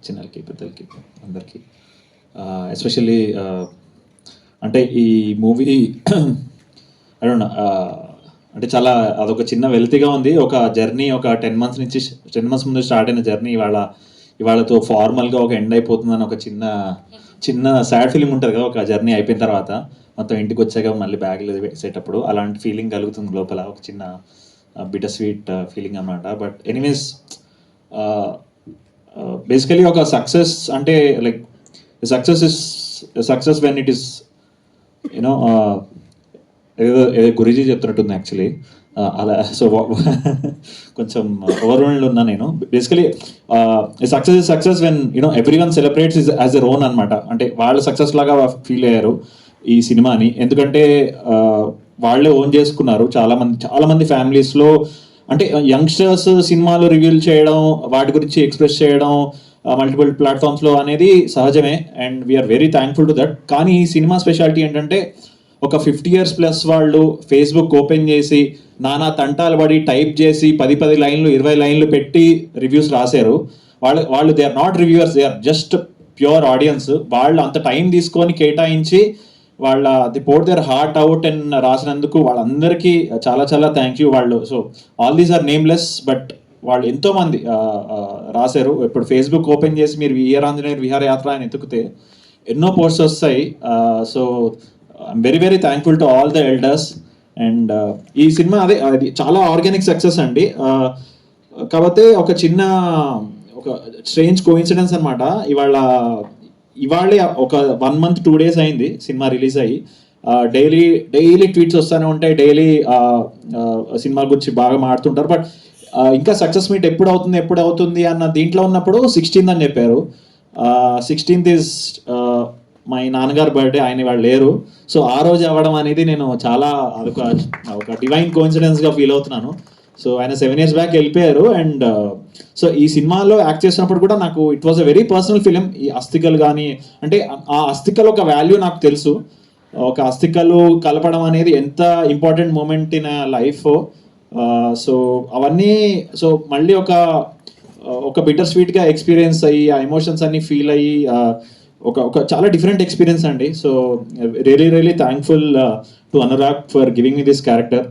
చిన్నలకి పెద్దలకి అందరికీ. ఎస్పెషల్లీ అంటే ఈ మూవీ ఐ డోంట్ నో, అంటే చాలా అదొక చిన్న వెల్తీగా ఉంది. ఒక జర్నీ ఒక 10 months ముందు స్టార్ట్ అయిన జర్నీ ఇవాళతో ఫార్మల్గా ఒక ఎండ్ అయిపోతుందని ఒక చిన్న సాడ్ ఫీలింగ్ ఉంటుంది కదా, ఒక జర్నీ అయిపోయిన తర్వాత మొత్తం ఇంటికి వచ్చాక మళ్ళీ బ్యాగ్లో వేసేటప్పుడు అలాంటి ఫీలింగ్ కలుగుతుంది లోపల, ఒక చిన్న బిటర్ స్వీట్ ఫీలింగ్ అన్నమాట. బట్ ఎనీవేస్ బేసికలీ ఒక సక్సెస్ అంటే like success when it is you know ఏదో గురూజీ చెప్తున్నట్టుంది యాక్చువల్లీ, అలా. సో కొంచెం ఓవర్వెల్డ్ ఉన్నా నేను. Basically success when you know every one celebrates as a own అనమాట. అంటే వాళ్ళు సక్సెస్ లాగా ఫీల్ అయ్యారు ఈ సినిమాని, ఎందుకంటే వాళ్ళే ఓన్ చేసుకున్నారు. చాలా మంది ఫ్యామిలీస్లో అంటే యంగ్స్టర్స్ సినిమాలు రివ్యూలు చేయడం, వాటి గురించి ఎక్స్ప్రెస్ చేయడం మల్టిపుల్ ప్లాట్ఫామ్స్లో అనేది సహజమే, and we're very thankful to that. కానీ ఈ సినిమా స్పెషాలిటీ ఏంటంటే ఒక 50 years ప్లస్ వాళ్ళు ఫేస్బుక్ ఓపెన్ చేసి నానా తంటాలు పడి టైప్ చేసి 10 లైన్లు 20 లైన్లు పెట్టి రివ్యూస్ రాశారు. వాళ్ళు they are not reviewers, they are just pure audiences. వాళ్ళు అంత టైం తీసుకొని కేటాయించి they poured their heart out and రాసినందుకు వాళ్ళందరికీ చాలా థ్యాంక్ యూ. వాళ్ళు so all these are nameless, but వాళ్ళు ఎంతోమంది రాశారు. ఇప్పుడు ఫేస్బుక్ ఓపెన్ చేసి మీరు వీరాంజనేయులు విహారయాత్ర అని ఎత్తుకుతే ఎన్నో పోస్ట్స్ వస్తాయి. So I'm very thankful to all the elders. And ఈ సినిమా అది చాలా ఆర్గానిక్ సక్సెస్ అండి. కాకపోతే ఒక స్ట్రేంజ్ కోఇన్సిడెన్స్ అనమాట. ఇవాళే ఒక 1 month 2 days అయింది సినిమా రిలీజ్ అయ్యి. డైలీ ట్వీట్స్ వస్తూనే ఉంటాయి, డైలీ సినిమా గురించి బాగా మాడుతుంటారు. బట్ ఇంకా సక్సెస్ మీట్ ఎప్పుడు అవుతుంది అన్న దీంట్లో ఉన్నప్పుడు 16th అని చెప్పారు. 16th ఈజ్ మా నాన్నగారు బర్త్డే, ఆయన వాళ్ళు లేరు. సో ఆ రోజు అవ్వడం అనేది నేను చాలా ఒక డివైన్ కోఇన్సిడెన్స్గా ఫీల్ అవుతున్నాను. సో ఆయన 7 years బ్యాక్ వెళ్ళిపోయారు. అండ్ సో ఈ సినిమాలో యాక్ట్ చేసినప్పుడు కూడా నాకు it was a very personal film. ఈ అస్థికలు కానీ అంటే ఆ అస్థికలు ఒక వాల్యూ నాకు తెలుసు. ఒక అస్థికలు కలపడం అనేది ఎంత important moment in life. So అవన్నీ సో మళ్ళీ ఒక ఒక బిటర్ స్వీట్గా ఎక్స్పీరియన్స్ అయ్యి ఆ ఎమోషన్స్ అన్ని ఫీల్ అయ్యి ఒక చాలా డిఫరెంట్ ఎక్స్పీరియన్స్ అండి. So really thankful to Anurag for giving me this character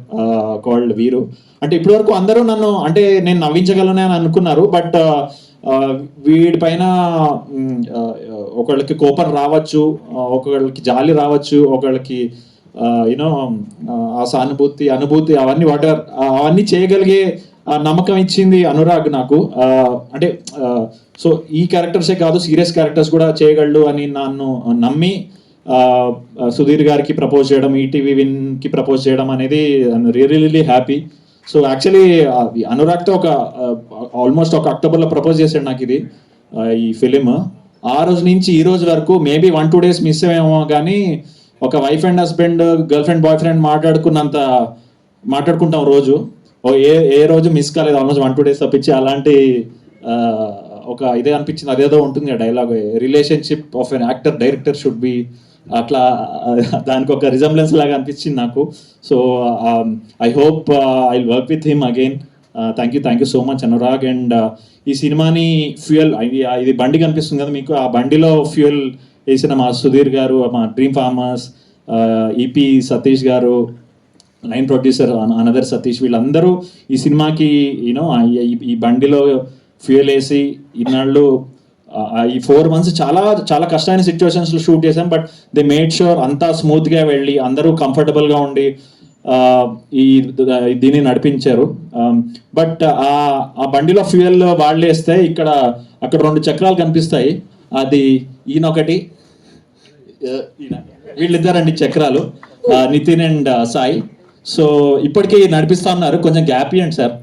called వీరు. అంటే ఇప్పటివరకు అందరూ నన్ను అంటే నేను నవ్వించగలను అని అనుకున్నారు, బట్ వీడి పైన ఒకళ్ళకి కోపం రావచ్చు, ఒకళ్ళకి జాలి రావచ్చు, ఒకళ్ళకి యూనో ఆ సానుభూతి అనుభూతి అవన్నీ అవన్నీ చేయగలిగే నమ్మకం ఇచ్చింది అనురాగ్ నాకు. అంటే సో ఈ క్యారెక్టర్సే కాదు, సీరియస్ క్యారెక్టర్స్ కూడా చేయగలడు అని నన్ను నమ్మి సుధీర్ గారికి ప్రపోజ్ చేయడం, ఈటీవీ విన్కి ప్రపోజ్ చేయడం అనేది రియలీ హ్యాపీ. సో యాక్చువల్లీ అనురాగ్తో ఒక ఆల్మోస్ట్ ఒక అక్టోబర్లో ప్రపోజ్ చేశాడు నాకు ఇది ఈ ఫిలిం. ఆ రోజు నుంచి ఈ రోజు వరకు మేబీ 1-2 days మిస్ అయ్యేమో, కానీ ఒక wife and husband, girl friend, boy friend మాట్లాడుకుంటాం రోజు. ఏ రోజు మిస్ కాలేదు, ఆల్మోస్ట్ 1-2 days తప్పించి. అలాంటి ఒక ఇదే అనిపించింది, అదేదో ఉంటుంది ఆ dialogue, relationship of an actor director should be, అట్లా దానికి ఒక రిజంబ్లెన్స్ లాగా అనిపించింది నాకు. So I hope I will work with him again. Thank you so much Anurag. And ఈ సినిమాని ఫ్యూయల్, ఇది బండి కనిపిస్తుంది కదా మీకు, ఆ బండిలో ఫ్యూయల్ వేసిన మా సుధీర్ గారు, మా డ్రీమ్ ఫార్మర్స్, ఈపీ సతీష్ గారు, లైన్ ప్రొడ్యూసర్ అనదర్ సతీష్, వీళ్ళందరూ ఈ సినిమాకి యూనో ఈ బండిలో ఫ్యూయల్ వేసి ఇన్నాళ్ళు ఈ 4 months చాలా కష్టమైన సిచ్యువేషన్స్లో షూట్ చేశాం, బట్ దే మేడ్ షూర్ అంతా స్మూత్గా వెళ్ళి అందరూ కంఫర్టబుల్గా ఉండి దీన్ని నడిపించారు. బట్ ఆ బండిలో ఫ్యూయల్ వాళ్ళు వేస్తే అక్కడ 2 చక్రాలు కనిపిస్తాయి, అది ఈయనొకటి, వీళ్ళిద్దరండి చక్రాలు, నితిన్ అండ్ సాయి. సో ఇప్పటికీ నడిపిస్తా ఉన్నారు, కొంచెం గ్యాప్ ఇవ్వండి సార్.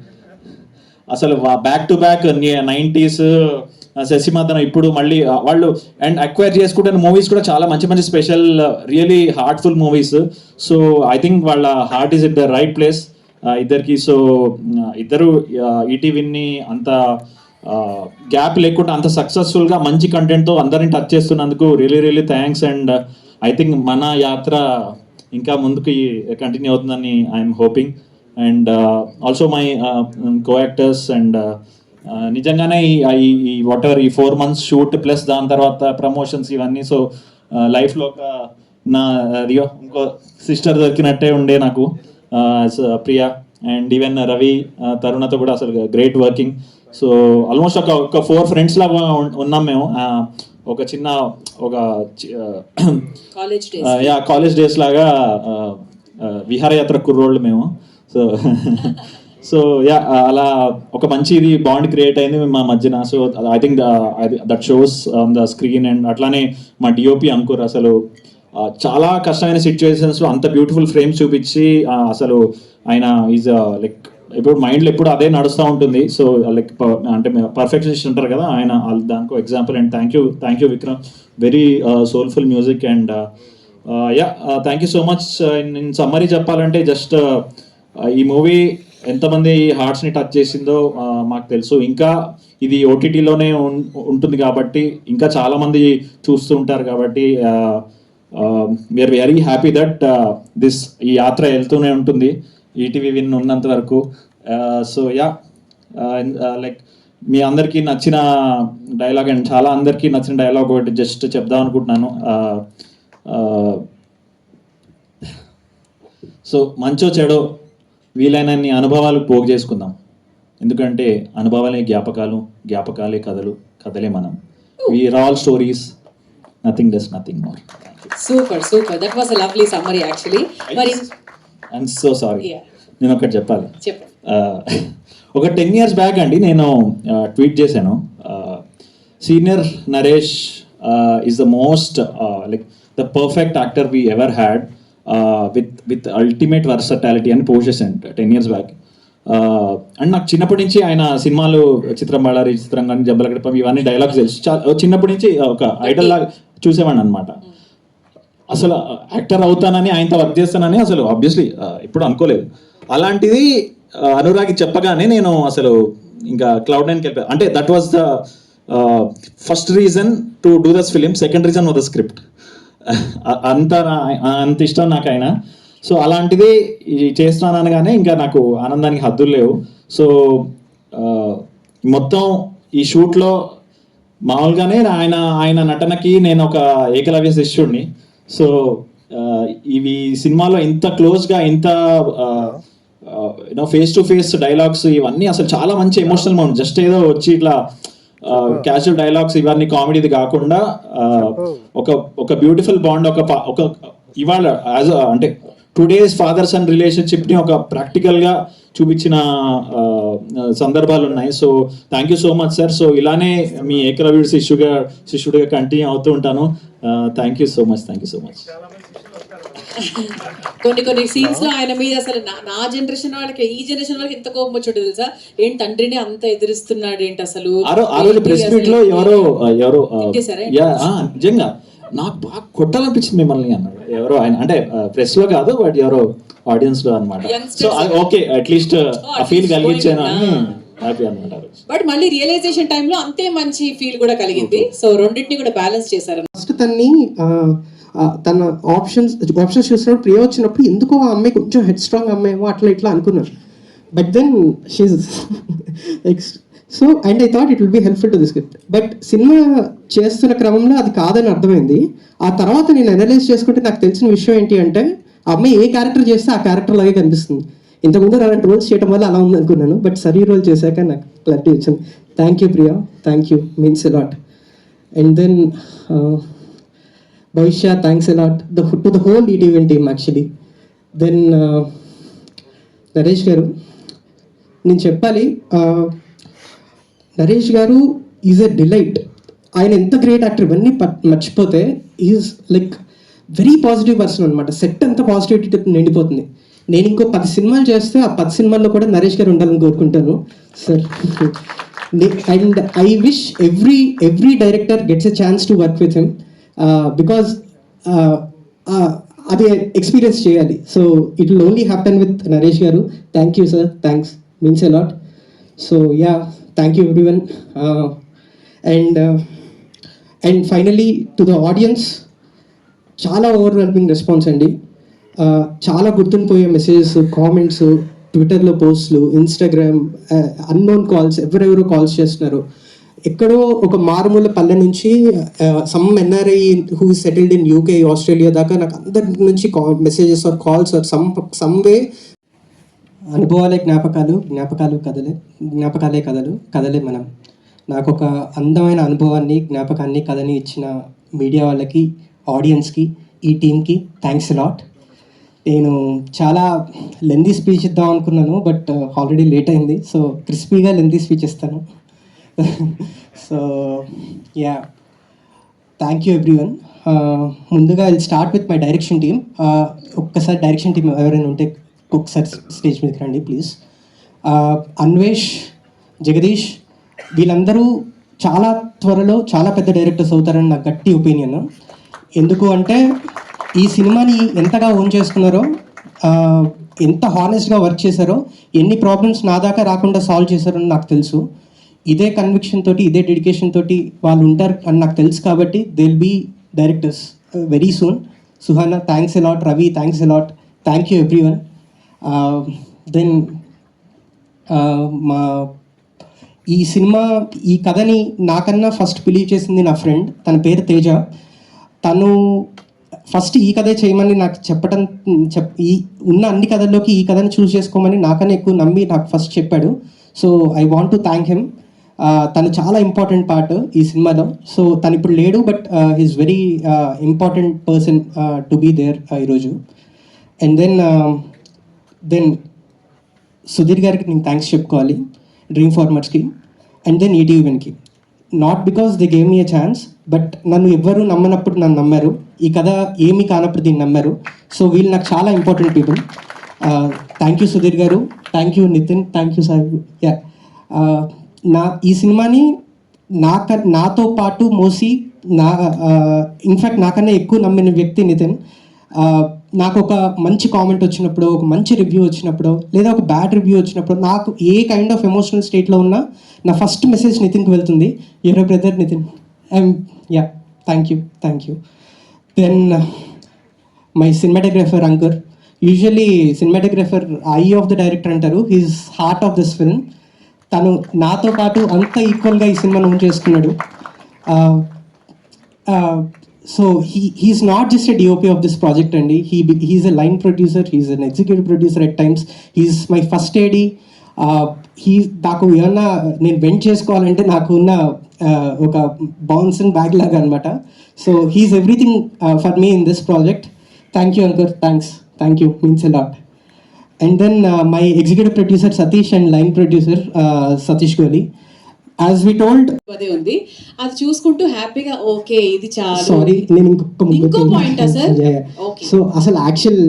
అసలు బ్యాక్ టు బ్యాక్ 90s శశిమాధనం, ఇప్పుడు మళ్ళీ వాళ్ళు అండ్ అక్వైర్ చేసుకుంటున్న మూవీస్ కూడా చాలా మంచి special really heartful movies. So I think వాళ్ళ heart is at the right place ఇద్దరికి. సో ఇద్దరు ఈటీవీని అంత గ్యాప్ లేకుండా అంత సక్సెస్ఫుల్గా మంచి కంటెంట్తో అందరిని టచ్ చేస్తున్నందుకు really thanks. And I think మన యాత్ర ఇంకా ముందుకు కంటిన్యూ అవుతుందని I'm hoping. And also my co actors. And నిజంగానే ఈ వాట్ ఎవర్ ఈ 4 months షూట్ ప్లస్ దాని తర్వాత ప్రమోషన్స్ ఇవన్నీ, సో లైఫ్లో ఒక నా ఇంకో సిస్టర్ దొరికినట్టే ఉండే నాకు ప్రియా. అండ్ ఈవెన్ రవి, తరుణతో కూడా అసలు గ్రేట్ వర్కింగ్. సో ఆల్మోస్ట్ ఒక 4 friends లాగా ఉన్నాం మేము. ఒక చిన్న కాలేజ్ డేస్ లాగా విహారయాత్ర కుర్రోళ్ళు మేము. సో అలా ఒక మంచి ఇది బాండ్ క్రియేట్ అయింది మా మధ్యన. So I think that shows on the screen. And అట్లానే మా డిఓపి అంకుర్ అసలు చాలా కష్టమైన సిచ్యువేషన్స్లో అంత బ్యూటిఫుల్ ఫ్రేమ్స్ చూపించి అసలు ఆయన ఈజ్ లైక్ ఇప్పుడు మైండ్లో ఎప్పుడు అదే నడుస్తూ ఉంటుంది. సో లైక్ అంటే పర్ఫెక్షనిస్ట్ ఉంటారు కదా, ఆయన దానికో example. And thank you Vikram, very soulful music. And thank you so much. In summary చెప్పాలంటే జస్ట్ ఈ మూవీ ఎంతమంది హార్ట్స్ని టచ్ చేసిందో మాకు తెలుసు. ఇంకా ఇది ఓటీటీలోనే ఉంటుంది కాబట్టి ఇంకా చాలామంది చూస్తూ ఉంటారు కాబట్టి వీఆర్ వెరీ హ్యాపీ దట్ ఈ యాత్ర వెళ్తూనే ఉంటుంది ఈటీవీ విన్ ఉన్నంత వరకు. సో లైక్ మీ అందరికీ నచ్చిన డైలాగ్ అండ్ చాలా అందరికీ నచ్చిన డైలాగ్ ఒకటి జస్ట్ చెప్దాం అనుకుంటున్నాను. సో మంచో చెడో వీలైనన్ని అనుభవాలు పోగు చేసుకుందాం, ఎందుకంటే అనుభవాలే జ్ఞాపకాలే కథలే మనం. We're all stories, nothing does nothing more. Super that was a lovely summary actually. మరి ఐఎమ్ సో సారీ, నేను ఒకటి చెప్పాలి. ఒక 10 years బ్యాక్ అండి నేను ట్వీట్ చేశాను, senior Naresh is the most like the perfect actor we ever had with ultimate versatility అని post చేశాను 10 years బ్యాక్. అండ్ నాకు చిన్నప్పటి నుంచి ఆయన సినిమాలు చిత్రం బళ్ళారి, చిత్రంగాని, జంబలగడపం ఇవన్నీ డైలాగ్స్ తెలుసు. చిన్నప్పటి నుంచి ఒక ఐడల్ లాగా చూసేవాడిని అనమాట. అసలు యాక్టర్ అవుతానని, ఆయనతో వర్క్ చేస్తానని అసలు ఆబ్వియస్లీ ఇప్పుడు అనుకోలేదు. అలాంటిది అనురాగ్కి చెప్పగానే నేను అసలు ఇంకా క్లౌడ్9కి వెళ్ళిపోయాను. అంటే that was the first reason to do this film. Second reason was the script. అంత ఇష్టం నాకు ఆయన. సో అలాంటిది చేస్తున్నాను అనగానే ఇంకా నాకు ఆనందానికి హద్దులు లేవు. సో మొత్తం ఈ షూట్లో మామూలుగానే ఆయన నటనకి నేను ఒక ఏకలవ్య శిష్యుడిని. సో ఇవి సినిమాలో ఇంత క్లోజ్గా ఇంత ఫేస్ టు ఫేస్ డైలాగ్స్ ఇవన్నీ అసలు చాలా మంచి ఎమోషనల్ మూమెంట్. జస్ట్ ఏదో వచ్చి ఇట్లా క్యాజువల్ డైలాగ్స్ ఇవన్నీ కామెడీది కాకుండా ఒక బ్యూటిఫుల్ బాండ్ ఒక ఇవాళ అంటే టుడేస్ ఫాదర్ సన్ రిలేషన్షిప్ని ఒక ప్రాక్టికల్గా చూపించిన సందర్భాలు ఉన్నాయి. So thank you so much sir. So ఇలానే మీ ఏకలవ్యుడి శిష్యుడిగా కంటిన్యూ అవుతూ ఉంటాను. Thank you so much. కొన్ని సీన్స్ లో ఆయన మీద అసలు నా జనరేషన్ వాళ్ళకి ఈ జనరేషన్ వాళ్ళకి ఎంత కోపం వచ్చి తెలుసా, ఏంటి తండ్రిని అంత ఎదిరిస్తున్నాడు ఏంటి అసలు. ఆ రోజు ప్రెస్ మీట్ లో ఎవరో తిట్టేశారా? నిజంగా నాకు బాగా కొట్టాలనిపించింది మిమ్మల్ని అన్నాడు. ఎవరో ఆయన అంటే ప్రెస్ లో కాదు, బట్ ఎవరో ఆడియన్స్ లో అనమాట. సో ఓకే అట్లీస్ట్ ఆ ఫీల్ కలిగించాను అని హ్యాపీ అనమాట. బట్ మళ్ళీ రియలైజేషన్ టైంలో అంతే మంచి ఫీల్ కూడా కలిగింది. సో రెండింటిని కూడా బ్యాలెన్స్ చేశారు. ఫస్ట్ తన ఆప్షన్స్ చూసినప్పుడు ప్రియ వచ్చినప్పుడు ఎందుకో ఆ అమ్మాయి కొంచెం హెడ్ స్ట్రాంగ్ అమ్మాయేమో అట్లా ఇట్లా అనుకున్నారు. But then she's so and I thought it will be helpful to the script. But సినిమా చేస్తున్న క్రమంలో అది కాదని అర్థమైంది. ఆ తర్వాత నేను అనలైజ్ చేసుకుంటే నాకు తెలిసిన విషయం ఏంటి అంటే ఆ అమ్మాయి ఏ క్యారెక్టర్ చేస్తే ఆ క్యారెక్టర్ లాగే కనిపిస్తుంది. ఇంతకుముందు అలాంటి రోల్స్ చేయడం వల్ల అలా ఉంది అనుకున్నాను, బట్ సరీ రోల్ చేశాక నాకు క్లారిటీ వచ్చింది. Thank you Priya, thank you, means a lot. And then Bhavishya, thanks a lot to the whole ETVN team actually. Then Naresh గారు నేను చెప్పాలి, నరేష్ గారు ఈజ్ ఎ డిలైట్. ఆయన ఎంత గ్రేట్ యాక్టర్ ఇవన్నీ మర్చిపోతే is like very positive person అనమాట. సెట్ అంతా పాజిటివిటీ నిండిపోతుంది. నేను ఇంకో 10 సినిమాలు చేస్తే ఆ 10 సినిమాల్లో కూడా నరేష్ గారు ఉండాలని కోరుకుంటాను sir. And I wish every director gets a chance to work with him. Because అది ఎక్స్పీరియన్స్ చేయాలి. So it will only happen with Naresh garu. Thank you sir, thanks, means a lot. So yeah, thank you everyone. And finally to the audience, చాలా overwhelming response అండి. చాలా గుర్తుండిపోయే messages, comments, ట్విట్టర్లో పోస్టులు, Instagram, unknown calls, ఎవరెవరో calls చేస్తున్నారు. ఎక్కడో ఒక మారుమూల పల్లె నుంచి some NRI who settled in UK, Australia దాకా నాకు అందరి నుంచి messages or calls or some way. అనుభవాలే జ్ఞాపకాలే కథలే మనం. నాకు ఒక అందమైన అనుభవాన్ని, జ్ఞాపకాన్ని, కథని ఇచ్చిన మీడియా వాళ్ళకి, ఆడియన్స్కి, ఈ టీమ్కి థ్యాంక్స్ లాట్. నేను చాలా లెందీ స్పీచ్ ఇద్దాం అనుకున్నాను, బట్ ఆల్రెడీ లేట్ అయింది. సో క్రిస్పీగా లెందీ స్పీచ్ ఇస్తాను. So yeah, thank you everyone. ముందుగా I start with my direction team. ఒక్కసారి డైరెక్షన్ టీం ఎవరైనా ఉంటే ఒక్కసారి స్టేజ్ మీదకి రండి ప్లీజ్. అన్వేష్, జగదీష్, వీళ్ళందరూ చాలా త్వరలో చాలా పెద్ద డైరెక్టర్స్ అవుతారని నాకు గట్టి ఒపీనియన్. ఎందుకు అంటే ఈ సినిమాని ఎంతగా ఓన్ చేసుకున్నారో, ఎంత హానెస్ట్గా వర్క్ చేశారో, ఎన్ని ప్రాబ్లమ్స్ నా దాకా రాకుండా సాల్వ్ చేశారో నాకు తెలుసు. ఇదే కన్విక్షన్ తోటి, ఇదే డెడికేషన్ తోటి వాళ్ళు ఉంటారు అని నాకు తెలుసు. కాబట్టి they will be directors very soon. Suhana, thanks a lot. Ravi, thanks a lot. Thank you everyone. Then ఈ సినిమా, ఈ కథని నాకన్నా ఫస్ట్ బిలీవ్ చేసింది నా ఫ్రెండ్, తన పేరు తేజ. తను ఫస్ట్ ఈ కథే చేయమని నాకు చెప్పడం, ఈ ఉన్న అన్ని కథల్లోకి ఈ కథని చూస్ చేసుకోమని నాకన్నా ఎక్కువ నమ్మి నాకు ఫస్ట్ చెప్పాడు. So I want to thank him. తను చాలా ఇంపార్టెంట్ పార్ట్ ఈ సినిమాలో. సో తను ఇప్పుడు లేడు, but he's very important person to be there ఈరోజు. అండ్ దెన్ సుధీర్ గారికి నేను థ్యాంక్స్ చెప్పుకోవాలి, డ్రీమ్ ఫార్మర్స్కి. అండ్ దెన్ ఈటీవీఎన్కి. Not because they gave me a chance, but నన్ను ఎవ్వరూ నమ్మనప్పుడు నన్ను నమ్మారు. ఈ కథ ఏమీ కానప్పుడు దీన్ని నమ్మారు. సో వీళ్ళు నాకు చాలా important people. Thank you Sudheer garu, thank you Nitin, thank you sir. Yeah, ఈ సినిమాని నాతో పాటు మోసి, ఇన్ఫ్యాక్ట్ నాకన్నా ఎక్కువ నమ్మిన వ్యక్తి నితిన్. నాకు ఒక మంచి కామెంట్ వచ్చినప్పుడు, ఒక మంచి రివ్యూ వచ్చినప్పుడు, లేదా ఒక బ్యాడ్ రివ్యూ వచ్చినప్పుడు, నాకు ఏ కైండ్ ఆఫ్ ఎమోషనల్ స్టేట్లో ఉన్నా నా ఫస్ట్ మెసేజ్ నితిన్కి వెళ్తుంది. Your brother Nitin. Yeah, thank you. Then my cinematographer Ankur. Usually cinematographer eye of the director అంటారు, he's heart of this film. తను నాతో పాటు అంత ఈక్వల్గా ఈ సినిమాను ఓన్ చేసుకున్నాడు. So he's not just a DOP of this project అండి. He's a line producer, he's an executive producer at times, he's my first AD. నాకు ఏమన్నా నేను వెంట్ చేసుకోవాలంటే నాకు ఉన్న ఒక బౌన్స్ అండ్ బ్యాగ్ లాగా అనమాట. So he's everything for me in this project. Thank you Ankur, thank you, means a lot. And then my executive producer Satish and line producer Satish Goli. As we told, అదే ఉంది, అది చూసుకుంటూ హ్యాపీగా ఓకే ఇది చాలు. సారీ, నేను ఇంకో పాయింట్ సార్. ఓకే, సో అసలు actual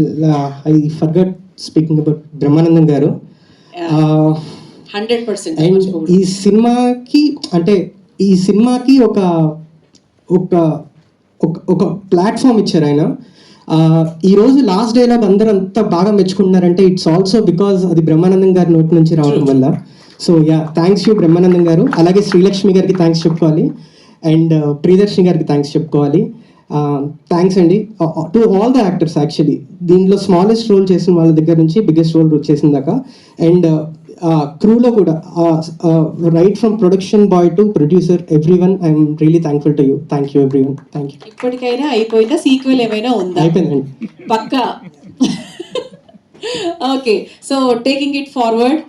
I forgot speaking about Brahmanandam గారు. 100%. అండ్ ఈ సినిమాకి ఒక ఒక ఒక ప్లాట్ఫామ్ ఇచ్చారు ఆయన. ఈరోజు లాస్ట్ డైలాగ్ అందరూ అంత బాగా మెచ్చుకుంటున్నారంటే ఇట్స్ ఆల్సో బికాజ్ అది బ్రహ్మానందం గారి నోటి నుంచి రావడం వల్ల. So yeah, thanks you Brahmanandam గారు. అలాగే శ్రీలక్ష్మి గారికి థ్యాంక్స్ చెప్పుకోవాలి అండ్ ప్రియదర్శిని గారికి థ్యాంక్స్ చెప్పుకోవాలి. థ్యాంక్స్ అండి to all the actors. Actually దీంట్లో స్మాలెస్ట్ రోల్ చేసిన వాళ్ళ దగ్గర నుంచి బిగ్గెస్ట్ రోల్ చేసిన దాకా, అండ్ క్రూలో కూడా right from production boy to producer, everyone I'm really thankful to you. Thank you everyone, thank you. ఇప్పటికైనా అయిపోయిందా? సీక్వెల్ ఏమైనా ఉందా? అయిపోయిందండి, పక్కా. Okay, so taking it forward,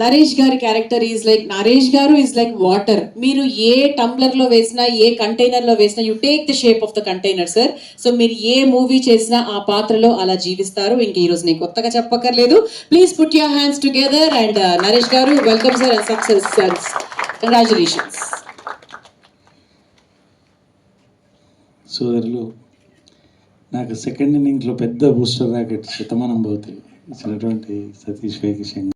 Naresh గారి క్యారెక్టర్ నరేష్ గారు ఈజ్ లైక్ వాటర్. మీరు ఏ టంబ్లర్ లో వేసినా, ఏ కంటైనర్ లో వేసినా, you take the shape of the container sir. So మీరు ఏ మూవీ చేసినా ఆ పాత్రలో అలా జీవిస్తారు. ఇంక ఈ రోజు నేను కొత్తగా చెప్పక్కర్లేదు. Please put your hands together and Naresh garu, welcome sir and success sir. Congratulations. సోదరులు, నాకు సెకండ్ ఇన్నింగ్స్లో పెద్ద బూస్టర్ రాకెట్ శతమానం భవతి ఇచ్చినటువంటి సతీష్ వైకిషన్